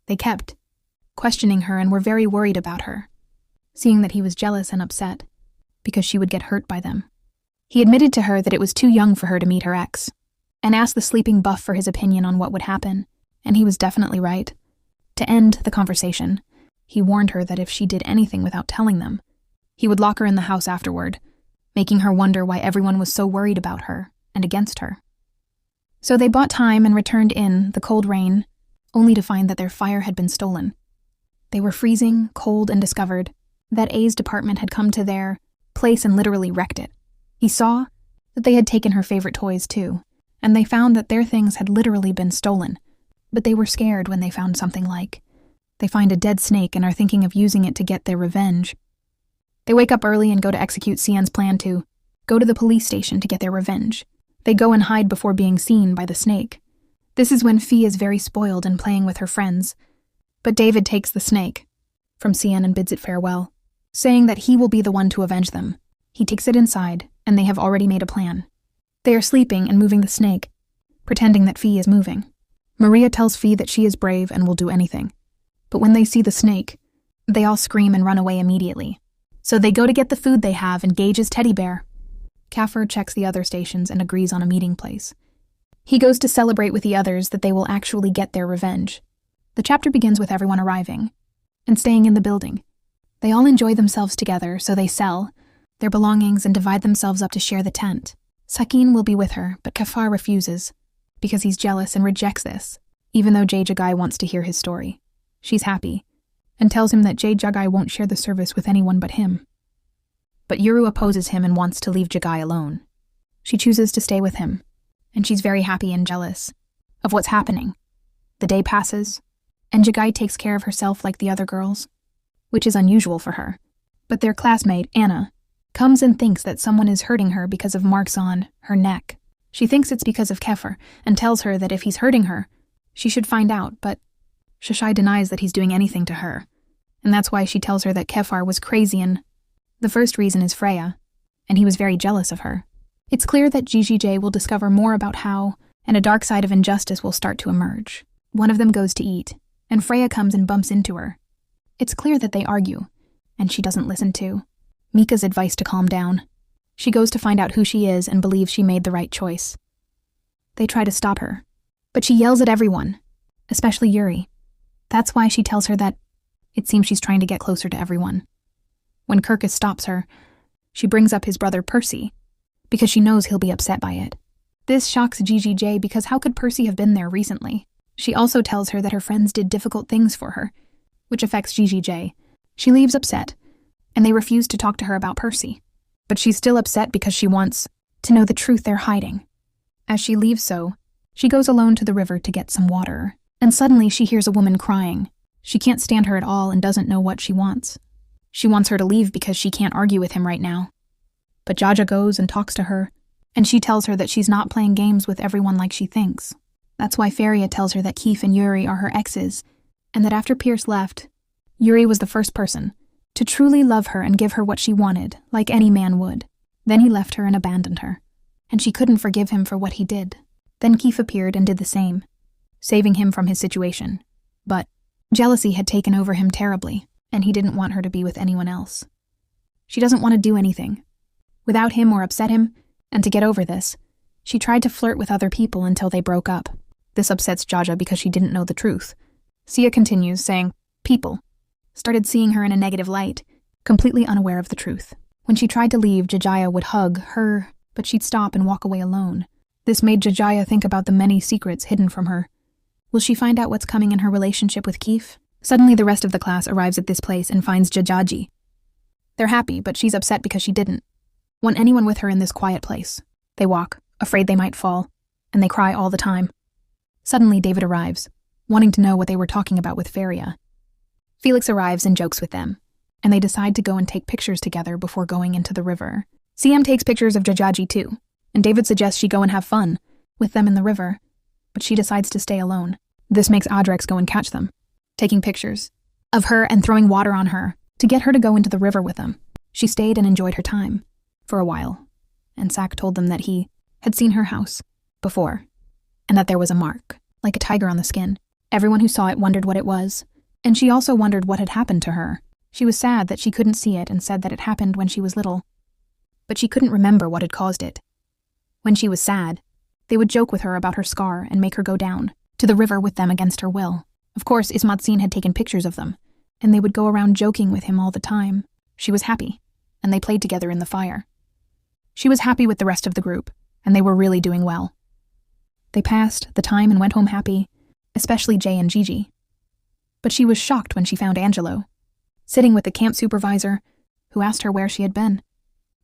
They kept questioning her and were very worried about her, seeing that he was jealous and upset because she would get hurt by them. He admitted to her that it was too young for her to meet her ex, and asked the sleeping buff for his opinion on what would happen, and he was definitely right. To end the conversation, he warned her that if she did anything without telling them, he would lock her in the house afterward, making her wonder why everyone was so worried about her and against her. So they bought time and returned in the cold rain, only to find that their fire had been stolen. They were freezing, cold, and discovered that A's department had come to their place and literally wrecked it. He saw that they had taken her favorite toys too, and they found that their things had literally been stolen. But they were scared when they found something like, they find a dead snake and are thinking of using it to get their revenge. They wake up early and go to execute Cian's plan to go to the police station to get their revenge. They go and hide before being seen by the snake. This is when Fee is very spoiled and playing with her friends. But David takes the snake from Cian and bids it farewell, saying that he will be the one to avenge them. He takes it inside, and they have already made a plan. They are sleeping and moving the snake, pretending that Fee is moving. Maria tells Fee that she is brave and will do anything. But when they see the snake, they all scream and run away immediately. So they go to get the food they have and Gage's teddy bear. Kaffer checks the other stations and agrees on a meeting place. He goes to celebrate with the others that they will actually get their revenge. The chapter begins with everyone arriving and staying in the building. They all enjoy themselves together, so they sell their belongings and divide themselves up to share the tent. Sakin will be with her, but Kafar refuses because he's jealous and rejects this, even though Jay Jagai wants to hear his story. She's happy and tells him that Jay Jagai won't share the service with anyone but him. But Yuru opposes him and wants to leave Jagai alone. She chooses to stay with him, and she's very happy and jealous of what's happening. The day passes, and Jagai takes care of herself like the other girls, which is unusual for her. But their classmate, Anna, comes and thinks that someone is hurting her because of marks on her neck. She thinks it's because of Kefir, and tells her that if he's hurting her, she should find out, but Shashai denies that he's doing anything to her, and that's why she tells her that Kefar was crazy, and the first reason is Freya, and he was very jealous of her. It's clear that GGJ will discover more about how, and a dark side of injustice will start to emerge. One of them goes to eat, and Freya comes and bumps into her. It's clear that they argue, and she doesn't listen to Mika's advice to calm down. She goes to find out who she is and believes she made the right choice. They try to stop her, but she yells at everyone, especially Yuri. That's why she tells her that it seems she's trying to get closer to everyone. When Kirkus stops her, she brings up his brother Percy, because she knows he'll be upset by it. This shocks Gigi J because how could Percy have been there recently? She also tells her that her friends did difficult things for her, which affects Gigi J. She leaves upset, and they refuse to talk to her about Percy. But she's still upset because she wants to know the truth they're hiding. As she leaves she goes alone to the river to get some water, and suddenly she hears a woman crying. She can't stand her at all and doesn't know what she wants. She wants her to leave because she can't argue with him right now. But Jaja goes and talks to her, and she tells her that she's not playing games with everyone like she thinks. That's why Feria tells her that Keith and Yuri are her exes, and that after Pierce left, Yuri was the first person to truly love her and give her what she wanted, like any man would. Then he left her and abandoned her, and she couldn't forgive him for what he did. Then Keith appeared and did the same, saving him from his situation. But jealousy had taken over him terribly, and he didn't want her to be with anyone else. She doesn't want to do anything without him or upset him, and to get over this, she tried to flirt with other people until they broke up. This upsets Jaja because she didn't know the truth. Sia continues, saying, people started seeing her in a negative light, completely unaware of the truth. When she tried to leave, Jajaya would hug her, but she'd stop and walk away alone. This made Jajaya think about the many secrets hidden from her. Will she find out what's coming in her relationship with Keith? Suddenly the rest of the class arrives at this place and finds Jajaji. They're happy, but she's upset because she didn't want anyone with her in this quiet place. They walk, afraid they might fall, and they cry all the time. Suddenly David arrives, wanting to know what they were talking about with Feria. Felix arrives and jokes with them, and they decide to go and take pictures together before going into the river. CM takes pictures of Jajaji too, and David suggests she go and have fun with them in the river, but she decides to stay alone. This makes Adrex go and catch them, taking pictures of her and throwing water on her to get her to go into the river with them. She stayed and enjoyed her time for a while, and Sack told them that he had seen her house before, and that there was a mark, like a tiger on the skin. Everyone who saw it wondered what it was, and she also wondered what had happened to her. She was sad that she couldn't see it and said that it happened when she was little, but she couldn't remember what had caused it. When she was sad, they would joke with her about her scar and make her go down to the river with them against her will. Of course, Ismatzin had taken pictures of them, and they would go around joking with him all the time. She was happy, and they played together in the fire. She was happy with the rest of the group, and they were really doing well. They passed the time and went home happy, especially Jay and Gigi. But she was shocked when she found Angelo, sitting with the camp supervisor, who asked her where she had been.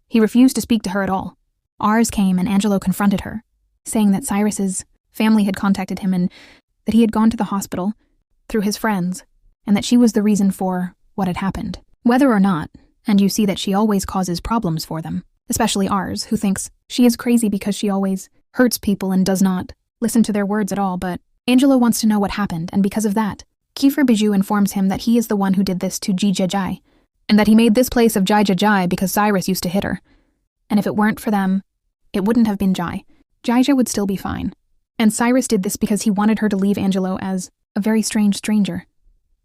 He refused to speak to her at all. Ars came and Angelo confronted her, saying that Cyrus's family had contacted him and that he had gone to the hospital through his friends, and that she was the reason for what had happened. Whether or not, and you see that she always causes problems for them, especially Ars, who thinks she is crazy because she always hurts people and does not listen to their words at all, but Angelo wants to know what happened, and because of that, Kiefer Bijou informs him that he is the one who did this to Jijajai, and that he made this place of Jai because Cyrus used to hit her. And if it weren't for them, it wouldn't have been Jai. Jaija would still be fine. And Cyrus did this because he wanted her to leave Angelo as a very strange stranger,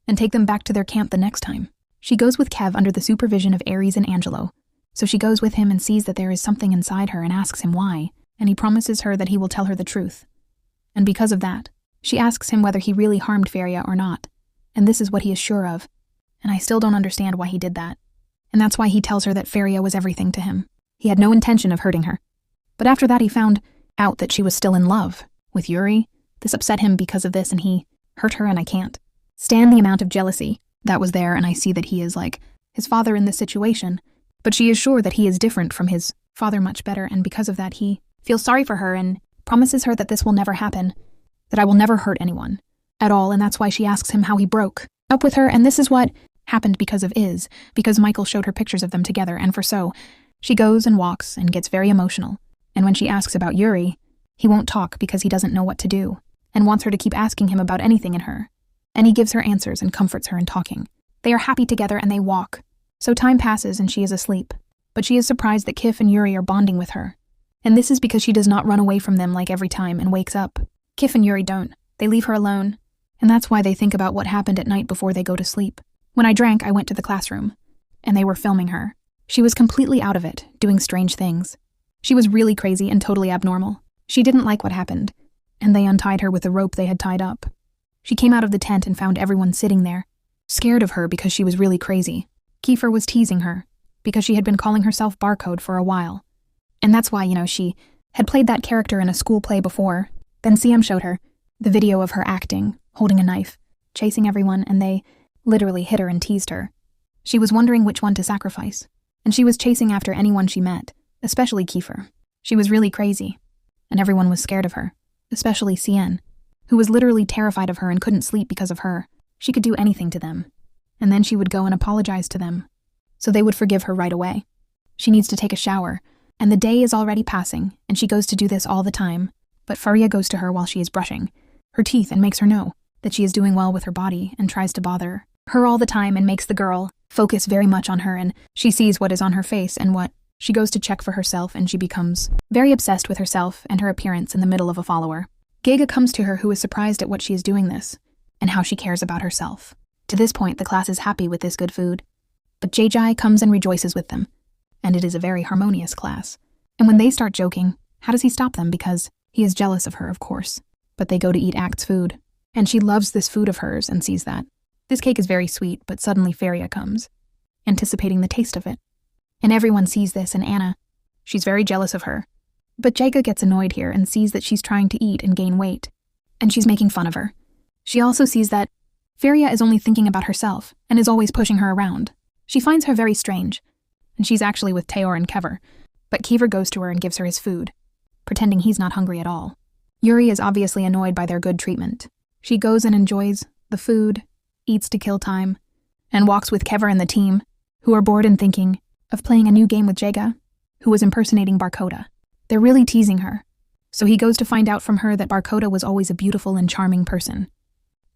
and take them back to their camp the next time. She goes with Kev under the supervision of Ares and Angelo, so she goes with him and sees that there is something inside her and asks him why, and he promises her that he will tell her the truth. And because of that, she asks him whether he really harmed Feria or not, and this is what he is sure of, and I still don't understand why he did that. And that's why he tells her that Feria was everything to him. He had no intention of hurting her. But after that he found out that she was still in love with Yuri. This upset him because of this, and he hurt her, and I can't stand the amount of jealousy that was there, and I see that he is like his father in this situation, but she is sure that he is different from his father much better, and because of that he feels sorry for her and promises her that this will never happen, that I will never hurt anyone at all, and that's why she asks him how he broke up with her, and this is what happened because Michael showed her pictures of them together, and for so, she goes and walks and gets very emotional, and when she asks about Yuri, he won't talk because he doesn't know what to do, and wants her to keep asking him about anything in her, and he gives her answers and comforts her in talking. They are happy together and they walk. So time passes and she is asleep, but she is surprised that Kif and Yuri are bonding with her, and this is because she does not run away from them like every time and wakes up. Kif and Yuri don't. They leave her alone, and that's why they think about what happened at night before they go to sleep. When I drank, I went to the classroom, and they were filming her. She was completely out of it, doing strange things. She was really crazy and totally abnormal. She didn't like what happened, and they untied her with the rope they had tied up. She came out of the tent and found everyone sitting there, scared of her because she was really crazy. Kiefer was teasing her, because she had been calling herself Barcode for a while, And that's why, she had played that character in a school play before. Then CM showed her the video of her acting, holding a knife, chasing everyone, and they literally hit her and teased her. She was wondering which one to sacrifice, and she was chasing after anyone she met, especially Kiefer. She was really crazy, and everyone was scared of her, especially Cien, who was literally terrified of her and couldn't sleep because of her. She could do anything to them, and then she would go and apologize to them, so they would forgive her right away. She needs to take a shower, and the day is already passing, and she goes to do this all the time, but Faria goes to her while she is brushing her teeth and makes her know that she is doing well with her body and tries to bother her all the time and makes the girl focus very much on her, and she sees what is on her face and what she goes to check for herself, and she becomes very obsessed with herself and her appearance in the middle of a follower. Gega comes to her, who is surprised at what she is doing this and how she cares about herself. To this point, the class is happy with this good food, but Jai comes and rejoices with them, and it is a very harmonious class. And when they start joking, how does he stop them? Because he is jealous of her, of course. But they go to eat Act's food, and she loves this food of hers and sees that. This cake is very sweet, but suddenly Faria comes, anticipating the taste of it. And everyone sees this, and Anna, she's very jealous of her. But Jaga gets annoyed here and sees that she's trying to eat and gain weight, and she's making fun of her. She also sees that Faria is only thinking about herself and is always pushing her around. She finds her very strange, and she's actually with Teor and Kever, but Kever goes to her and gives her his food, pretending he's not hungry at all. Yuri is obviously annoyed by their good treatment. She goes and enjoys the food, eats to kill time, and walks with Kever and the team, who are bored and thinking of playing a new game with Jaga, who was impersonating Barcoda. They're really teasing her, so he goes to find out from her that Barcoda was always a beautiful and charming person,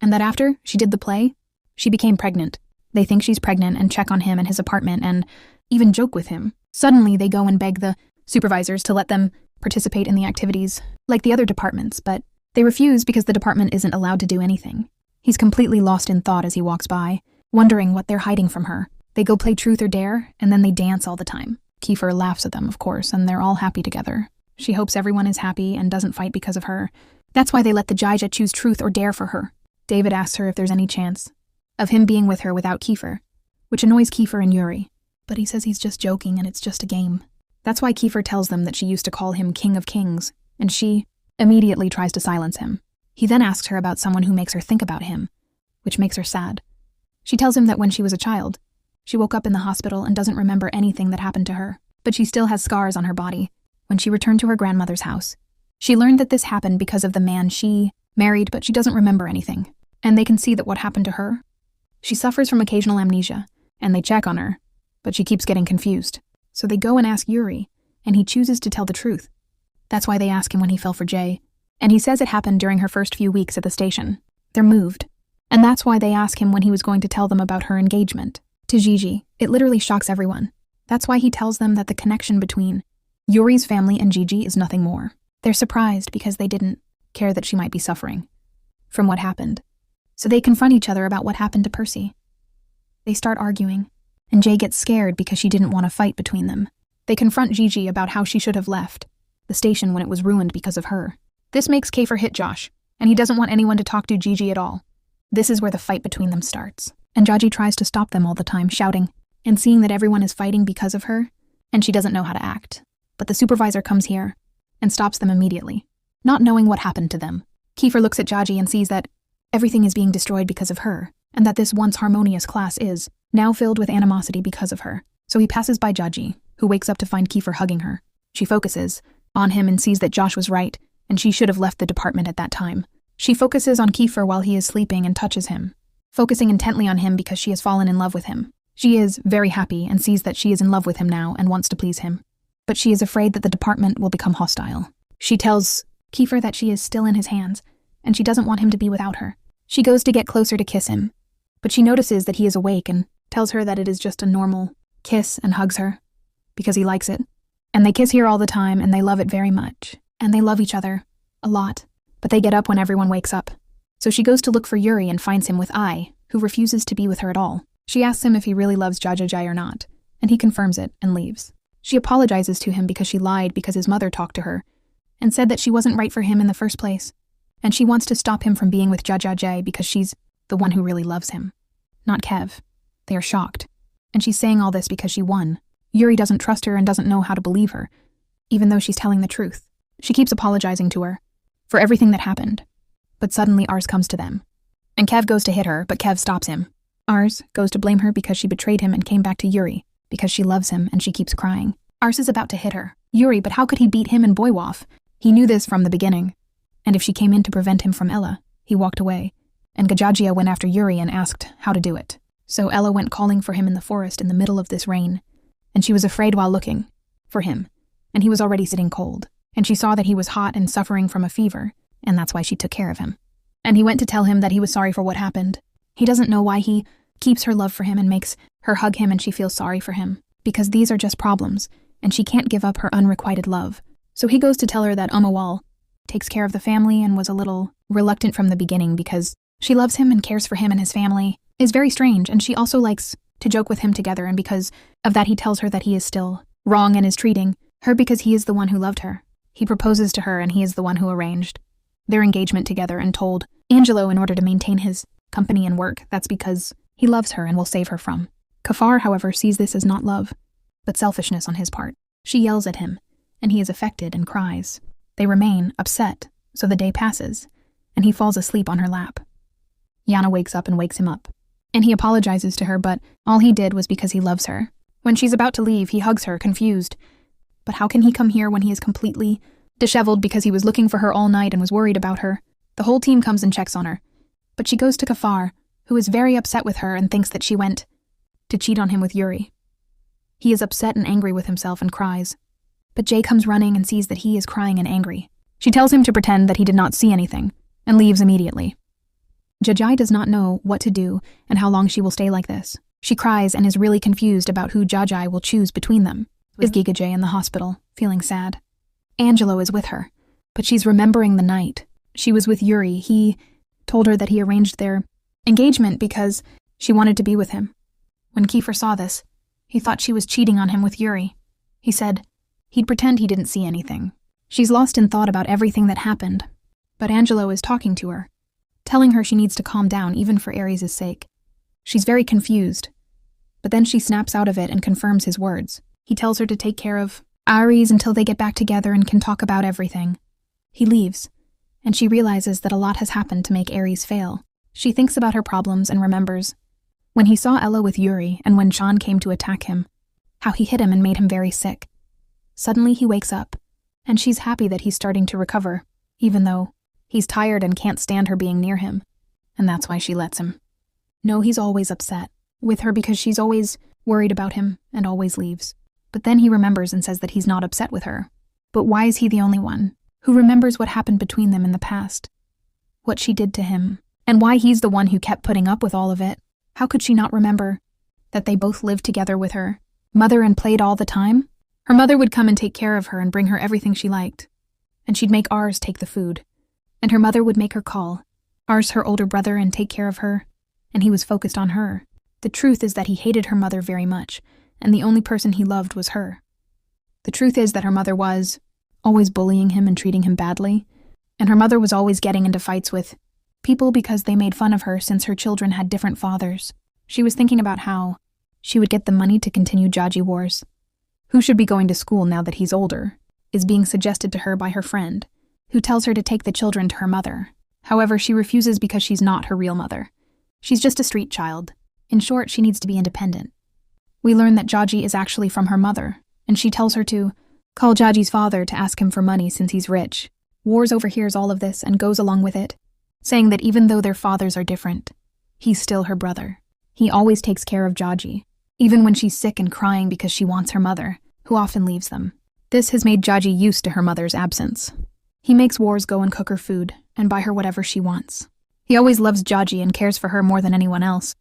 and that after she did the play, she became pregnant. They think she's pregnant and check on him and his apartment and even joke with him. Suddenly, they go and beg the supervisors to let them participate in the activities like the other departments, but they refuse because the department isn't allowed to do anything. He's completely lost in thought as he walks by, wondering what they're hiding from her. They go play Truth or Dare, and then they dance all the time. Kiefer laughs at them, of course, and they're all happy together. She hopes everyone is happy and doesn't fight because of her. That's why they let the Jaija choose Truth or Dare for her. David asks her if there's any chance of him being with her without Kiefer, which annoys Kiefer and Yuri. But he says he's just joking and it's just a game. That's why Kiefer tells them that she used to call him King of Kings, and she immediately tries to silence him. He then asks her about someone who makes her think about him, which makes her sad. She tells him that when she was a child, she woke up in the hospital and doesn't remember anything that happened to her, but she still has scars on her body. When she returned to her grandmother's house, she learned that this happened because of the man she married, but she doesn't remember anything. And they can see that what happened to her, she suffers from occasional amnesia, and they check on her, but she keeps getting confused. So they go and ask Yuri, and he chooses to tell the truth. That's why they ask him when he fell for Jay, and he says it happened during her first few weeks at the station. They're moved, and that's why they ask him when he was going to tell them about her engagement to Gigi. It literally shocks everyone. That's why he tells them that the connection between Yuri's family and Gigi is nothing more. They're surprised because they didn't care that she might be suffering from what happened. So they confront each other about what happened to Percy. They start arguing, and Jay gets scared because she didn't want to fight between them. They confront Gigi about how she should have left the station when it was ruined because of her. This makes Kafer hit Josh, and he doesn't want anyone to talk to Gigi at all. This is where the fight between them starts. And Jaji tries to stop them all the time, shouting, and seeing that everyone is fighting because of her, and she doesn't know how to act. But the supervisor comes here and stops them immediately, not knowing what happened to them. Kiefer looks at Jaji and sees that everything is being destroyed because of her, and that this once harmonious class is now filled with animosity because of her. So he passes by Jaji, who wakes up to find Kiefer hugging her. She focuses on him and sees that Josh was right, and she should have left the department at that time. She focuses on Kiefer while he is sleeping and touches him, focusing intently on him because she has fallen in love with him. She is very happy and sees that she is in love with him now and wants to please him. But she is afraid that the department will become hostile. She tells Kiefer that she is still in his hands, and she doesn't want him to be without her. She goes to get closer to kiss him, but she notices that he is awake and tells her that it is just a normal kiss and hugs her, because he likes it. And they kiss here all the time, and they love it very much. And they love each other a lot. But they get up when everyone wakes up. So she goes to look for Yuri and finds him with Ai, who refuses to be with her at all. She asks him if he really loves Jajajai or not, and he confirms it and leaves. She apologizes to him because she lied because his mother talked to her and said that she wasn't right for him in the first place, and she wants to stop him from being with Jajajai because she's the one who really loves him, not Kev. They are shocked, and she's saying all this because she won. Yuri doesn't trust her and doesn't know how to believe her, even though she's telling the truth. She keeps apologizing to her for everything that happened. But suddenly Ars comes to them. And Kev goes to hit her, but Kev stops him. Ars goes to blame her because she betrayed him and came back to Yuri because she loves him and she keeps crying. Ars is about to hit her. Yuri, but how could he beat him and Boywoff? He knew this from the beginning. And if she came in to prevent him from Ella, he walked away. And Gajajia went after Yuri and asked how to do it. So Ella went calling for him in the forest in the middle of this rain. And she was afraid while looking for him. And he was already sitting cold. And she saw that he was hot and suffering from a fever. And that's why she took care of him. And he went to tell him that he was sorry for what happened. He doesn't know why he keeps her love for him and makes her hug him and she feels sorry for him. Because these are just problems. And she can't give up her unrequited love. So he goes to tell her that Umawal takes care of the family and was a little reluctant from the beginning because she loves him and cares for him and his family. Is very strange, and she also likes to joke with him together, and because of that he tells her that he is still wrong and is treating her because he is the one who loved her. He proposes to her and he is the one who arranged their engagement together and told Angelo in order to maintain his company and work. That's because he loves her and will save her from. Kafar, however, sees this as not love, but selfishness on his part. She yells at him, and he is affected and cries. They remain upset, so the day passes, and he falls asleep on her lap. Yana wakes up and wakes him up. And he apologizes to her, but all he did was because he loves her. When she's about to leave, he hugs her, confused. But how can he come here when he is completely disheveled because he was looking for her all night and was worried about her? The whole team comes and checks on her. But she goes to Kafar, who is very upset with her and thinks that she went to cheat on him with Yuri. He is upset and angry with himself and cries. But Jay comes running and sees that he is crying and angry. She tells him to pretend that he did not see anything, and leaves immediately. Jajai does not know what to do and how long she will stay like this. She cries and is really confused about who Jajai will choose between them. Is Giga Jay in the hospital, feeling sad. Angelo is with her, but she's remembering the night she was with Yuri. He told her that he arranged their engagement because she wanted to be with him. When Kiefer saw this, he thought she was cheating on him with Yuri. He said he'd pretend he didn't see anything. She's lost in thought about everything that happened, but Angelo is talking to her, telling her she needs to calm down even for Ares' sake. She's very confused, but then she snaps out of it and confirms his words. He tells her to take care of Ares until they get back together and can talk about everything. He leaves, and she realizes that a lot has happened to make Ares fail. She thinks about her problems and remembers when he saw Ella with Yuri and when Sean came to attack him, how he hit him and made him very sick. Suddenly he wakes up, and she's happy that he's starting to recover, even though he's tired and can't stand her being near him, and that's why she lets him. No, he's always upset with her because she's always worried about him and always leaves. But then he remembers and says that he's not upset with her. But why is he the only one who remembers what happened between them in the past? What she did to him, and why he's the one who kept putting up with all of it? How could she not remember that they both lived together with her mother and played all the time? Her mother would come and take care of her and bring her everything she liked, and she'd make Ars take the food. And her mother would make her call Ars her older brother and take care of her, and he was focused on her. The truth is that he hated her mother very much, and the only person he loved was her. The truth is that her mother was always bullying him and treating him badly, and her mother was always getting into fights with people because they made fun of her since her children had different fathers. She was thinking about how she would get the money to continue Jaji wars. Who should be going to school now that he's older is being suggested to her by her friend, who tells her to take the children to her mother. However, she refuses because she's not her real mother. She's just a street child. In short, she needs to be independent. We learn that Jaji is actually from her mother, and she tells her to call Jaji's father to ask him for money since he's rich. Wars overhears all of this and goes along with it, saying that even though their fathers are different, he's still her brother. He always takes care of Jaji, even when she's sick and crying because she wants her mother, who often leaves them. This has made Jaji used to her mother's absence. He makes Wars go and cook her food and buy her whatever she wants. He always loves Jaji and cares for her more than anyone else.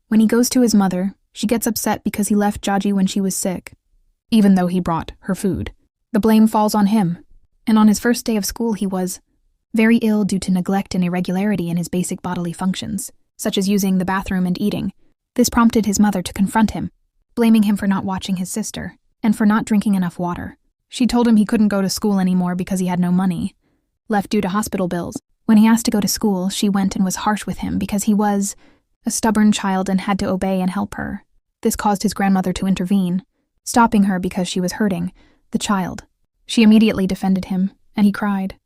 When he goes to his mother, she gets upset because he left Jaji when she was sick, even though he brought her food. The blame falls on him, and on his first day of school he was very ill due to neglect and irregularity in his basic bodily functions, such as using the bathroom and eating. This prompted his mother to confront him, blaming him for not watching his sister, and for not drinking enough water. She told him he couldn't go to school anymore because he had no money, left due to hospital bills. When he asked to go to school, she went and was harsh with him because he was a stubborn child and had to obey and help her. This caused his grandmother to intervene, stopping her because she was hurting the child. She immediately defended him, and he cried.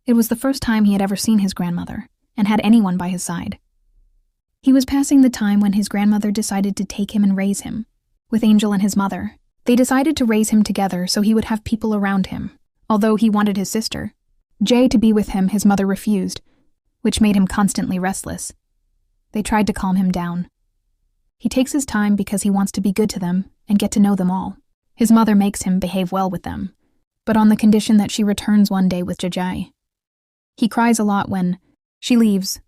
It was the first time he had ever seen his grandmother, and had anyone by his side. He was passing the time when his grandmother decided to take him and raise him. With Angel and his mother, they decided to raise him together so he would have people around him, although he wanted his sister. Jay to be with him, his mother refused, which made him constantly restless. They tried to calm him down. He takes his time because he wants to be good to them and get to know them all. His mother makes him behave well with them, but on the condition that she returns one day with Jajai. He cries a lot when she leaves,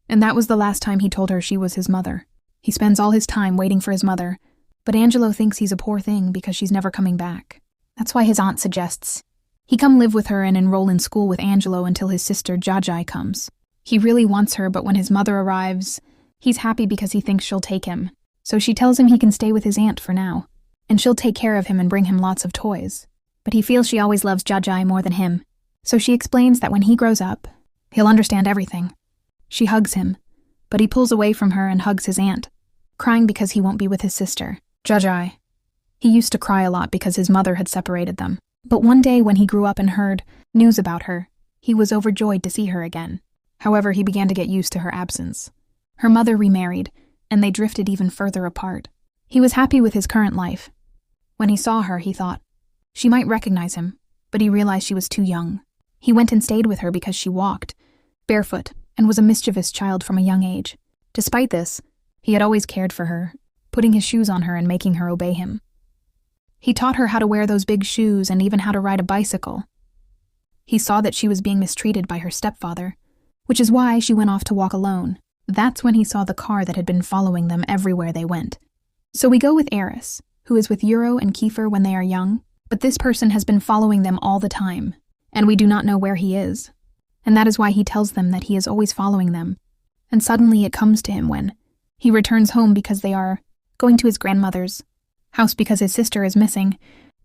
and that was the last time he told her she was his mother. He spends all his time waiting for his mother, but Angelo thinks he's a poor thing because she's never coming back. That's why his aunt suggests he come live with her and enroll in school with Angelo until his sister Jajai comes. He really wants her, but when his mother arrives, he's happy because he thinks she'll take him. So she tells him he can stay with his aunt for now, and she'll take care of him and bring him lots of toys. But he feels she always loves Jajai more than him, so she explains that when he grows up, he'll understand everything. She hugs him, but he pulls away from her and hugs his aunt, crying because he won't be with his sister, Jajai. He used to cry a lot because his mother had separated them. But one day when he grew up and heard news about her, he was overjoyed to see her again. However, he began to get used to her absence. Her mother remarried, and they drifted even further apart. He was happy with his current life. When he saw her, he thought she might recognize him, but he realized she was too young. He went and stayed with her because she walked, barefoot, and was a mischievous child from a young age. Despite this, he had always cared for her, putting his shoes on her and making her obey him. He taught her how to wear those big shoes and even how to ride a bicycle. He saw that she was being mistreated by her stepfather, which is why she went off to walk alone. That's when he saw the car that had been following them everywhere they went. So we go with Eris, who is with Euro and Kiefer when they are young, but this person has been following them all the time, and we do not know where he is. And that is why he tells them that he is always following them. And suddenly it comes to him when he returns home because they are going to his grandmother's house because his sister is missing,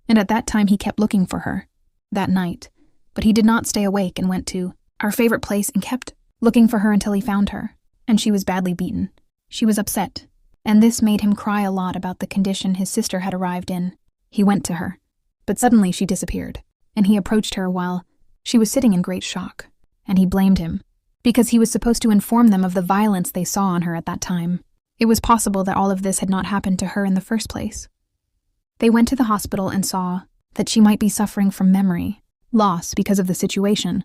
and at that time he kept looking for her, that night. But he did not stay awake and went to our favorite place and kept looking for her until he found her, and she was badly beaten. She was upset, and this made him cry a lot about the condition his sister had arrived in. He went to her, but suddenly she disappeared, and he approached her while she was sitting in great shock, and he blamed him, because he was supposed to inform them of the violence they saw on her at that time. It was possible that all of this had not happened to her in the first place. They went to the hospital and saw that she might be suffering from memory loss because of the situation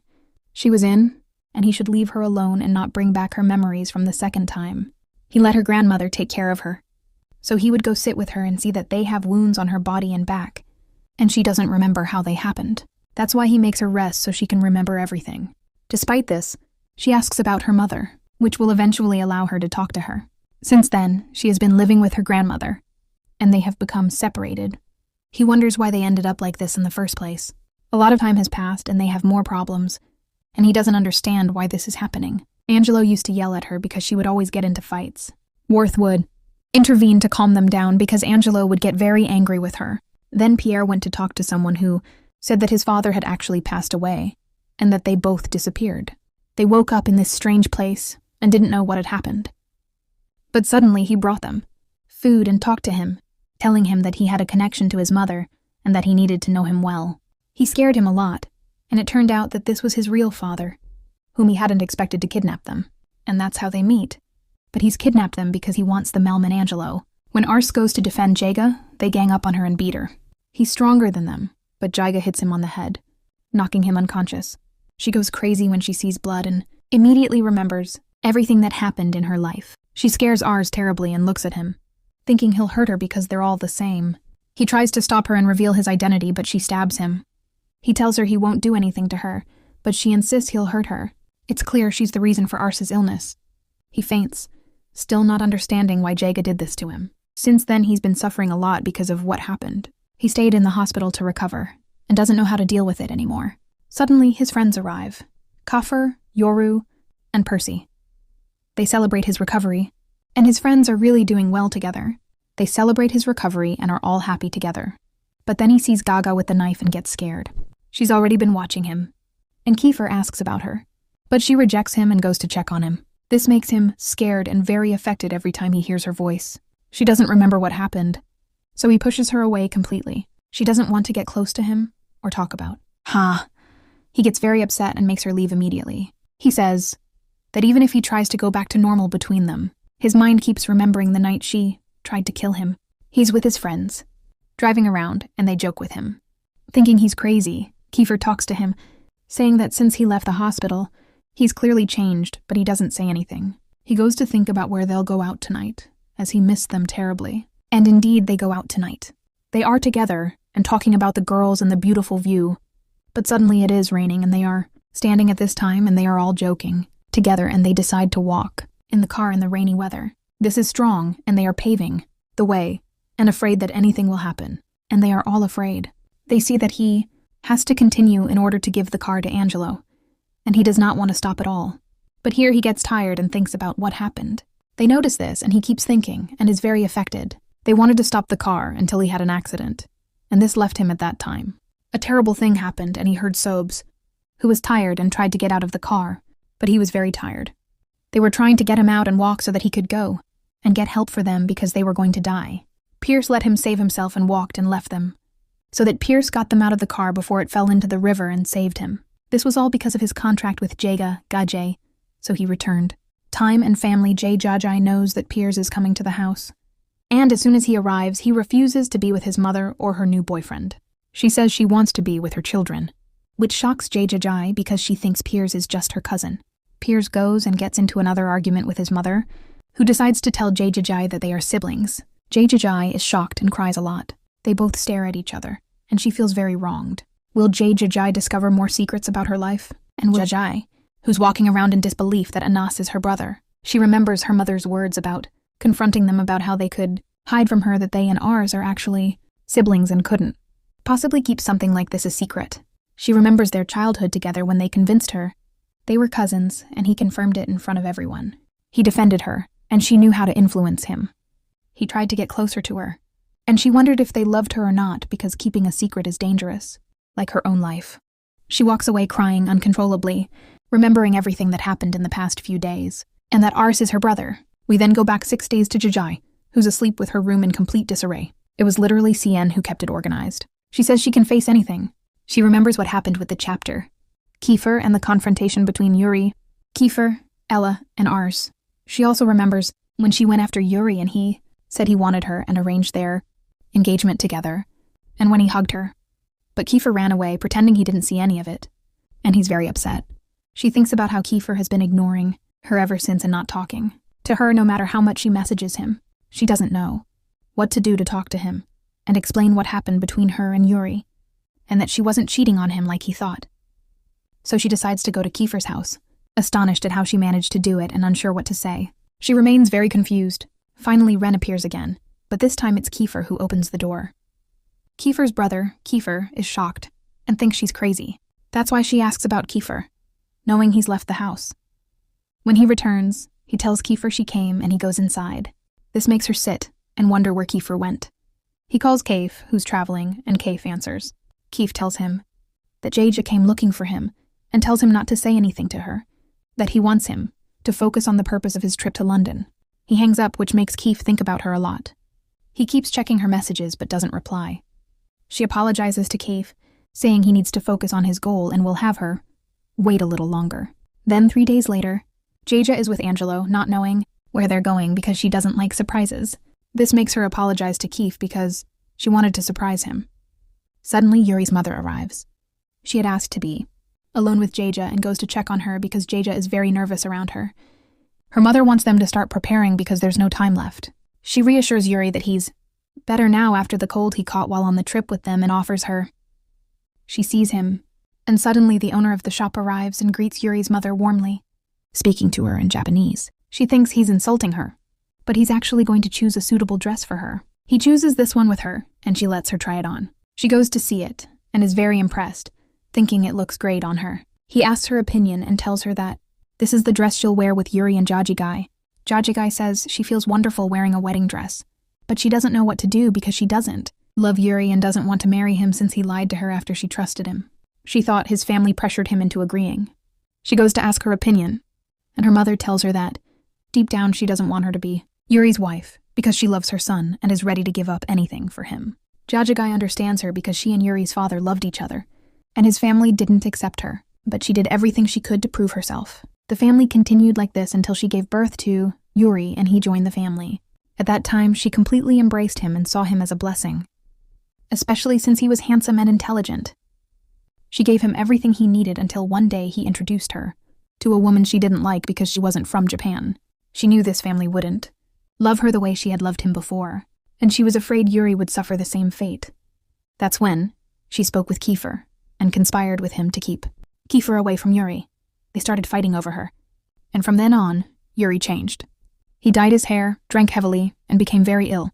she was in, and he should leave her alone and not bring back her memories from the second time. He let her grandmother take care of her, so he would go sit with her and see that they have wounds on her body and back, and she doesn't remember how they happened. That's why he makes her rest so she can remember everything. Despite this, she asks about her mother, which will eventually allow her to talk to her. Since then, she has been living with her grandmother, and they have become separated. He wonders why they ended up like this in the first place. A lot of time has passed and they have more problems, and he doesn't understand why this is happening. Angelo used to yell at her because she would always get into fights. Worth would intervene to calm them down because Angelo would get very angry with her. Then Pierre went to talk to someone who said that his father had actually passed away, and that they both disappeared. They woke up in this strange place and didn't know what had happened. But suddenly he brought them food and talked to him, telling him that he had a connection to his mother and that he needed to know him well. He scared him a lot, and it turned out that this was his real father, whom he hadn't expected to kidnap them, and that's how they meet. But he's kidnapped them because he wants the Melman Angelo. When Ars goes to defend Jaga, they gang up on her and beat her. He's stronger than them, but Jaga hits him on the head, knocking him unconscious. She goes crazy when she sees blood and immediately remembers everything that happened in her life. She scares Ars terribly and looks at him, thinking he'll hurt her because they're all the same. He tries to stop her and reveal his identity, but she stabs him. He tells her he won't do anything to her, but she insists he'll hurt her. It's clear she's the reason for Ars's illness. He faints, still not understanding why Jaga did this to him. Since then, he's been suffering a lot because of what happened. He stayed in the hospital to recover, and doesn't know how to deal with it anymore. Suddenly, his friends arrive. Kaffer, Yoru, and Percy. They celebrate his recovery, and his friends are really doing well together. They celebrate his recovery and are all happy together. But then he sees Gaga with the knife and gets scared. She's already been watching him, and Kiefer asks about her, but she rejects him and goes to check on him. This makes him scared and very affected every time he hears her voice. She doesn't remember what happened, so he pushes her away completely. She doesn't want to get close to him, or talk about. He gets very upset and makes her leave immediately. He says that even if he tries to go back to normal between them, his mind keeps remembering the night she tried to kill him. He's with his friends, driving around, and they joke with him. Thinking he's crazy, Kiefer talks to him, saying that since he left the hospital, he's clearly changed, but he doesn't say anything. He goes to think about where they'll go out tonight, as he missed them terribly. And indeed, they go out tonight. They are together and talking about the girls and the beautiful view. But suddenly it is raining and they are standing at this time and they are all joking together and they decide to walk in the car in the rainy weather. This is strong and they are paving the way and afraid that anything will happen. And they are all afraid. They see that he has to continue in order to give the car to Angelo. And he does not want to stop at all. But here he gets tired and thinks about what happened. They notice this and he keeps thinking and is very affected. They wanted to stop the car until he had an accident. And this left him at that time. A terrible thing happened and he heard Sobes, who was tired and tried to get out of the car, but he was very tired. They were trying to get him out and walk so that he could go and get help for them because they were going to die. Pierce let him save himself and walked and left them, so that Pierce got them out of the car before it fell into the river and saved him. This was all because of his contract with Jaga Gajay, so he returned. Time and family Jay Jajai knows that Pierce is coming to the house. And as soon as he arrives, he refuses to be with his mother or her new boyfriend. She says she wants to be with her children, which shocks Jay Jajai because she thinks Piers is just her cousin. Piers goes and gets into another argument with his mother, who decides to tell Jay Jajai that they are siblings. Jay Jajai is shocked and cries a lot. They both stare at each other, and she feels very wronged. Will Jay Jajai discover more secrets about her life? And will Jajai, who's walking around in disbelief that Anas is her brother? She remembers her mother's words about confronting them about how they could hide from her that they and ours are actually siblings and couldn't possibly keep something like this a secret. She remembers their childhood together when they convinced her they were cousins, and he confirmed it in front of everyone. He defended her, and she knew how to influence him. He tried to get closer to her, and she wondered if they loved her or not because keeping a secret is dangerous, like her own life. She walks away crying uncontrollably, remembering everything that happened in the past few days, and that Ars is her brother. We then go back 6 days to Jajai, who's asleep with her room in complete disarray. It was literally CN who kept it organized. She says she can face anything. She remembers what happened with the chapter, Kiefer and the confrontation between Yuri, Kiefer, Ella, and Ars. She also remembers when she went after Yuri and he said he wanted her and arranged their engagement together, and when he hugged her. But Kiefer ran away, pretending he didn't see any of it, and he's very upset. She thinks about how Kiefer has been ignoring her ever since and not talking to her no matter how much she messages him. She doesn't know what to do to talk to him and explain what happened between her and Yuri, and that she wasn't cheating on him like he thought. So she decides to go to Kiefer's house, astonished at how she managed to do it and unsure what to say. She remains very confused. Finally, Ren appears again, but this time it's Kiefer who opens the door. Kiefer's brother, Kiefer, is shocked and thinks she's crazy. That's why she asks about Kiefer, knowing he's left the house. When he returns, he tells Kiefer she came and he goes inside. This makes her sit and wonder where Kiefer went. He calls Kaif, who's traveling, and Kaif answers. Kaif tells him that Jaja came looking for him and tells him not to say anything to her, that he wants him to focus on the purpose of his trip to London. He hangs up, which makes Kaif think about her a lot. He keeps checking her messages but doesn't reply. She apologizes to Kaif, saying he needs to focus on his goal and will have her wait a little longer. Then 3 days later, Jaja is with Angelo, not knowing where they're going because she doesn't like surprises. This makes her apologize to Kaif because she wanted to surprise him. Suddenly, Yuri's mother arrives. She had asked to be alone with Jaja and goes to check on her because Jaja is very nervous around her. Her mother wants them to start preparing because there's no time left. She reassures Yuri that he's better now after the cold he caught while on the trip with them and offers her. She sees him, and suddenly the owner of the shop arrives and greets Yuri's mother warmly, speaking to her in Japanese. She thinks he's insulting her, but he's actually going to choose a suitable dress for her. He chooses this one with her, and she lets her try it on. She goes to see it, and is very impressed, thinking it looks great on her. He asks her opinion and tells her that this is the dress she'll wear with Yuri and Jajigai. Jajigai says she feels wonderful wearing a wedding dress, but she doesn't know what to do because she doesn't love Yuri and doesn't want to marry him since he lied to her after she trusted him. She thought his family pressured him into agreeing. She goes to ask her opinion, and her mother tells her that deep down she doesn't want her to be Yuri's wife because she loves her son and is ready to give up anything for him. Jajagai understands her because she and Yuri's father loved each other, and his family didn't accept her, but she did everything she could to prove herself. The family continued like this until she gave birth to Yuri and he joined the family. At that time, she completely embraced him and saw him as a blessing, especially since he was handsome and intelligent. She gave him everything he needed until one day he introduced her to a woman she didn't like because she wasn't from Japan. She knew this family wouldn't love her the way she had loved him before, and she was afraid Yuri would suffer the same fate. That's when she spoke with Kiefer and conspired with him to keep Kiefer away from Yuri. They started fighting over her, and from then on, Yuri changed. He dyed his hair, drank heavily, and became very ill.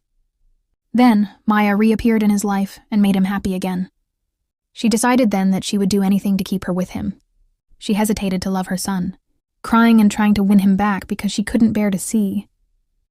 Then, Maya reappeared in his life and made him happy again. She decided then that she would do anything to keep her with him. She hesitated to love her son, crying and trying to win him back because she couldn't bear to see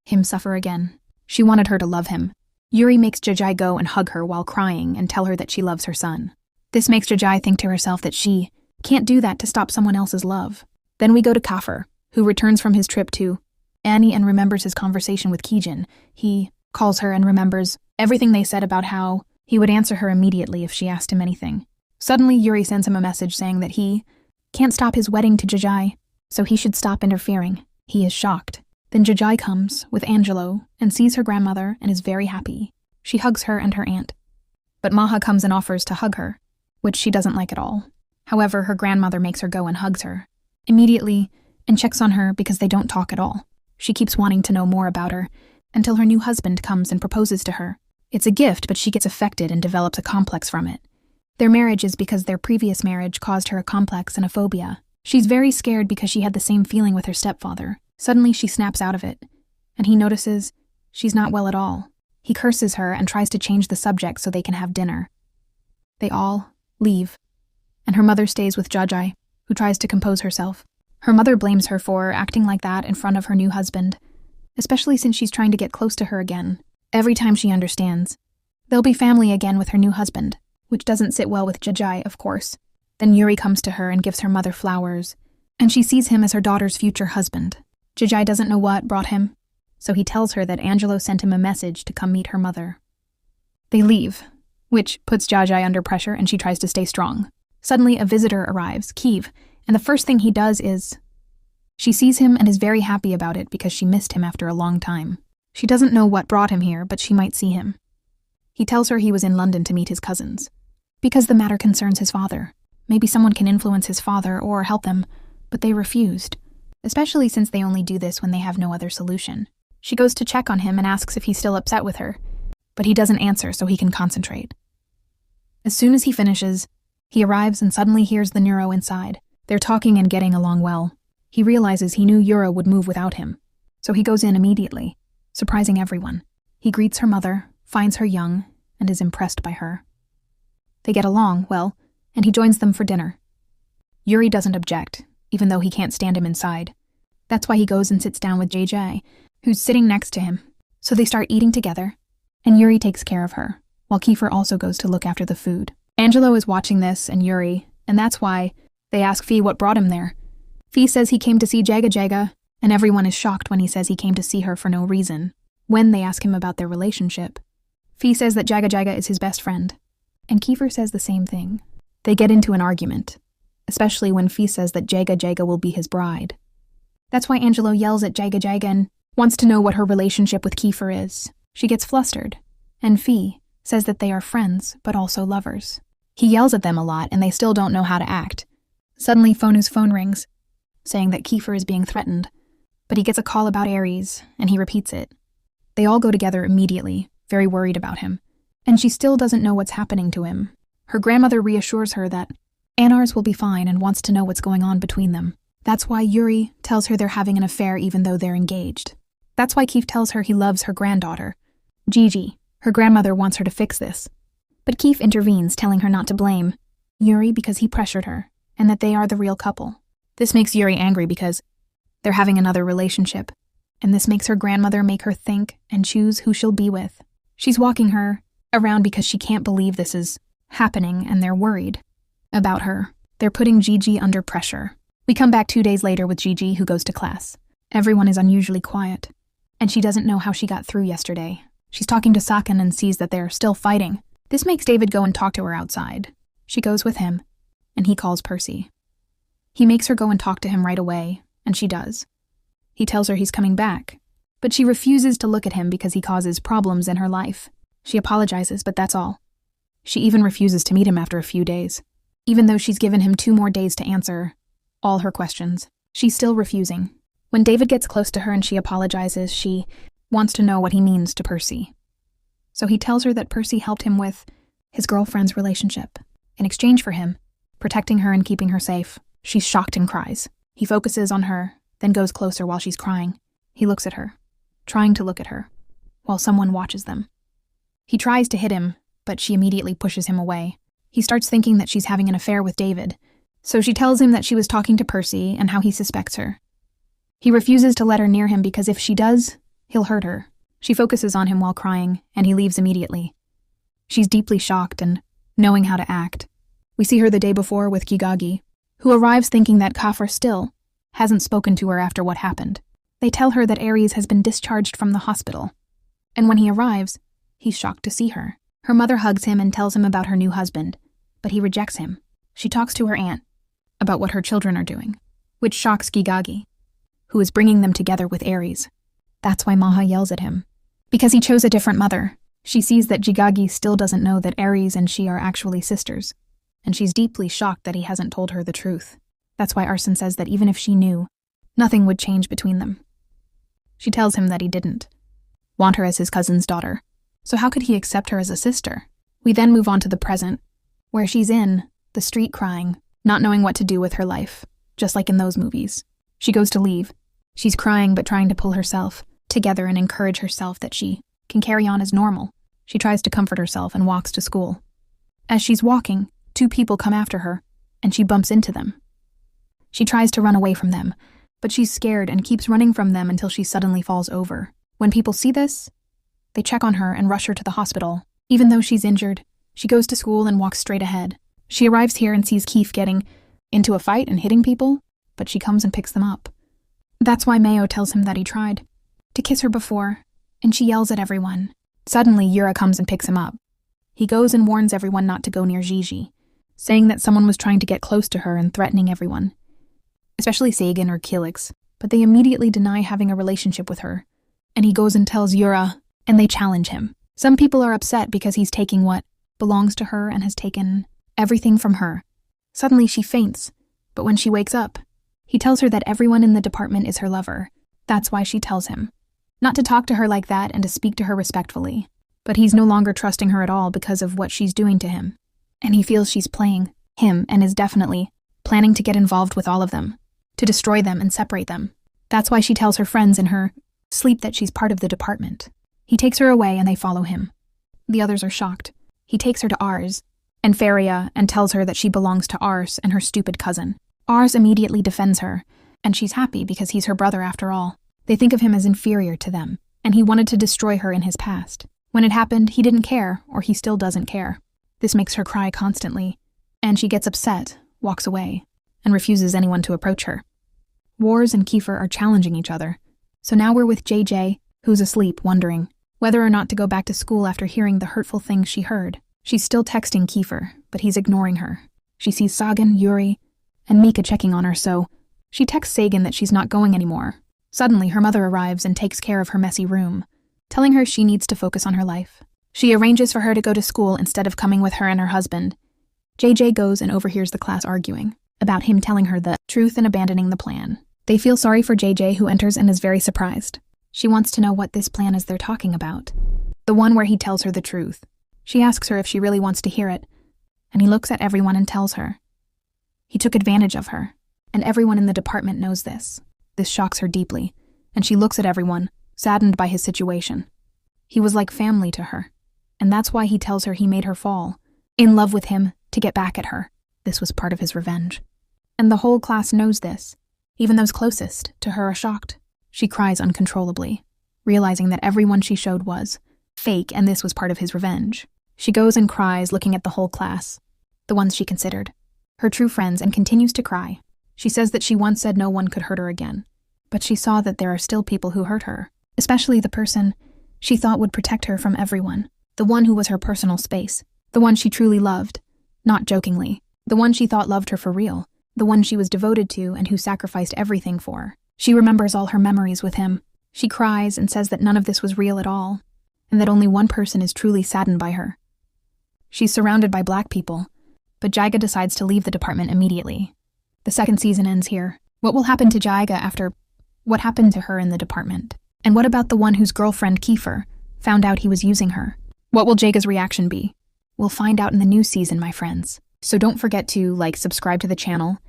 him suffer again. She wanted her to love him. Yuri makes Jajai go and hug her while crying and tell her that she loves her son. This makes Jajai think to herself that she can't do that to stop someone else's love. Then we go to Kafir, who returns from his trip to Annie and remembers his conversation with Kijin. He calls her and remembers everything they said about how he would answer her immediately if she asked him anything. Suddenly, Yuri sends him a message saying that he can't stop his wedding to Jajai, so he should stop interfering. He is shocked. Then Jajai comes with Angelo and sees her grandmother and is very happy. She hugs her and her aunt. But Maha comes and offers to hug her, which she doesn't like at all. However, her grandmother makes her go and hugs her immediately and checks on her because they don't talk at all. She keeps wanting to know more about her until her new husband comes and proposes to her. It's a gift, but she gets affected and develops a complex from it. Their marriage is because their previous marriage caused her a complex and a phobia. She's very scared because she had the same feeling with her stepfather. Suddenly, she snaps out of it, and he notices she's not well at all. He curses her and tries to change the subject so they can have dinner. They all leave, and her mother stays with Jajai, who tries to compose herself. Her mother blames her for acting like that in front of her new husband, especially since she's trying to get close to her again. Every time she understands, they'll be family again with her new husband, which doesn't sit well with Jajai, of course. Then Yuri comes to her and gives her mother flowers, and she sees him as her daughter's future husband. Jajai doesn't know what brought him, so he tells her that Angelo sent him a message to come meet her mother. They leave, which puts Jajai under pressure and she tries to stay strong. Suddenly, a visitor arrives, Kiev, and the first thing he does is she sees him and is very happy about it because she missed him after a long time. She doesn't know what brought him here, but she might see him. He tells her he was in London to meet his cousins, because the matter concerns his father. Maybe someone can influence his father or help them, but they refused, especially since they only do this when they have no other solution. She goes to check on him and asks if he's still upset with her, but he doesn't answer so he can concentrate. As soon as he finishes, he arrives and suddenly hears the Neuro inside. They're talking and getting along well. He realizes he knew Yura would move without him, so he goes in immediately, surprising everyone. He greets her mother, finds her young, and is impressed by her. They get along well, and he joins them for dinner. Yuri doesn't object, even though he can't stand him inside. That's why he goes and sits down with JJ, who's sitting next to him. So they start eating together, and Yuri takes care of her, while Kiefer also goes to look after the food. Angelo is watching this and Yuri, and that's why they ask Fee what brought him there. Fee says he came to see Jaga Jaga, and everyone is shocked when he says he came to see her for no reason. When they ask him about their relationship, Fee says that Jaga Jaga is his best friend, and Kiefer says the same thing. They get into an argument, especially when Fee says that Jaga Jaga will be his bride. That's why Angelo yells at Jaga Jaga and wants to know what her relationship with Kiefer is. She gets flustered, and Fee says that they are friends, but also lovers. He yells at them a lot, and they still don't know how to act. Suddenly, Fonu's phone rings, saying that Kiefer is being threatened, but he gets a call about Aries, and he repeats it. They all go together immediately, very worried about him, and she still doesn't know what's happening to him. Her grandmother reassures her that Anars will be fine and wants to know what's going on between them. That's why Yuri tells her they're having an affair even though they're engaged. That's why Keith tells her he loves her granddaughter, Gigi. Her grandmother wants her to fix this. But Keith intervenes, telling her not to blame Yuri because he pressured her, and that they are the real couple. This makes Yuri angry because they're having another relationship, and this makes her grandmother make her think and choose who she'll be with. She's walking her around because she can't believe this is happening, and they're worried about her. They're putting Gigi under pressure. We come back 2 days later with Gigi, who goes to class. Everyone is unusually quiet, and she doesn't know how she got through yesterday. She's talking to Sakan and sees that they're still fighting. This makes David go and talk to her outside. She goes with him, and he calls Percy. He makes her go and talk to him right away, and she does. He tells her he's coming back, but she refuses to look at him because he causes problems in her life. She apologizes, but that's all. She even refuses to meet him after a few days. Even though she's given him 2 more days to answer all her questions, she's still refusing. When David gets close to her and she apologizes, she wants to know what he means to Percy. So he tells her that Percy helped him with his girlfriend's relationship in exchange for him protecting her and keeping her safe. She's shocked and cries. He focuses on her, then goes closer while she's crying. He looks at her, trying to look at her, while someone watches them. He tries to hit him, but she immediately pushes him away. He starts thinking that she's having an affair with David, so she tells him that she was talking to Percy and how he suspects her. He refuses to let her near him because if she does, he'll hurt her. She focuses on him while crying, and he leaves immediately. She's deeply shocked and knowing how to act. We see her the day before with Gigagi, who arrives thinking that Kafur still hasn't spoken to her after what happened. They tell her that Ares has been discharged from the hospital, and when he arrives, he's shocked to see her. Her mother hugs him and tells him about her new husband, but he rejects him. She talks to her aunt about what her children are doing, which shocks Gigagi, who is bringing them together with Ares. That's why Maha yells at him. Because he chose a different mother, she sees that Gigagi still doesn't know that Ares and she are actually sisters, and she's deeply shocked that he hasn't told her the truth. That's why Arsen says that even if she knew, nothing would change between them. She tells him that he didn't want her as his cousin's daughter, so how could he accept her as a sister? We then move on to the present, where she's in the street crying, not knowing what to do with her life, just like in those movies. She goes to leave. She's crying but trying to pull herself together and encourage herself that she can carry on as normal. She tries to comfort herself and walks to school. As she's walking, 2 people come after her, and she bumps into them. She tries to run away from them, but she's scared and keeps running from them until she suddenly falls over. When people see this, they check on her and rush her to the hospital. Even though she's injured, she goes to school and walks straight ahead. She arrives here and sees Keith getting into a fight and hitting people, but she comes and picks them up. That's why Mayo tells him that he tried to kiss her before, and she yells at everyone. Suddenly, Yura comes and picks him up. He goes and warns everyone not to go near Gigi, saying that someone was trying to get close to her and threatening everyone, especially Sagan or Kilix, but they immediately deny having a relationship with her. And he goes and tells Yura, and they challenge him. Some people are upset because he's taking what belongs to her and has taken everything from her. Suddenly she faints, but when she wakes up, he tells her that everyone in the department is her lover. That's why she tells him not to talk to her like that and to speak to her respectfully. But he's no longer trusting her at all because of what she's doing to him. And he feels she's playing him and is definitely planning to get involved with all of them, to destroy them and separate them. That's why she tells her friends in her sleep that she's part of the department. He takes her away and they follow him. The others are shocked. He takes her to Ars and Faria and tells her that she belongs to Ars and her stupid cousin. Ars immediately defends her, and she's happy because he's her brother after all. They think of him as inferior to them, and he wanted to destroy her in his past. When it happened, he didn't care, or he still doesn't care. This makes her cry constantly, and she gets upset, walks away, and refuses anyone to approach her. Wars and Kiefer are challenging each other, so now we're with JJ, who's asleep, wondering whether or not to go back to school after hearing the hurtful things she heard. She's still texting Kiefer, but he's ignoring her. She sees Sagan, Yuri, and Mika checking on her, so she texts Sagan that she's not going anymore. Suddenly, her mother arrives and takes care of her messy room, telling her she needs to focus on her life. She arranges for her to go to school instead of coming with her and her husband. JJ goes and overhears the class arguing about him telling her the truth and abandoning the plan. They feel sorry for JJ, who enters and is very surprised. She wants to know what this plan is they're talking about, the one where he tells her the truth. She asks her if she really wants to hear it, and he looks at everyone and tells her. He took advantage of her, and everyone in the department knows this. This shocks her deeply, and she looks at everyone, saddened by his situation. He was like family to her, and that's why he tells her he made her fall in love with him to get back at her. This was part of his revenge. And the whole class knows this. Even those closest to her are shocked. She cries uncontrollably, realizing that everyone she showed was fake, and this was part of his revenge. She goes and cries, looking at the whole class, the ones she considered her true friends, and continues to cry. She says that she once said no one could hurt her again, but she saw that there are still people who hurt her, especially the person she thought would protect her from everyone, the one who was her personal space. The one she truly loved, not jokingly. The one she thought loved her for real. The one she was devoted to and who sacrificed everything for. She remembers all her memories with him. She cries and says that none of this was real at all, and that only one person is truly saddened by her. She's surrounded by black people, but Jaiga decides to leave the department immediately. The second season ends here. What will happen to Jaiga after what happened to her in the department? And what about the one whose girlfriend, Kiefer, found out he was using her? What will Jaiga's reaction be? We'll find out in the new season, my friends. So don't forget to subscribe to the channel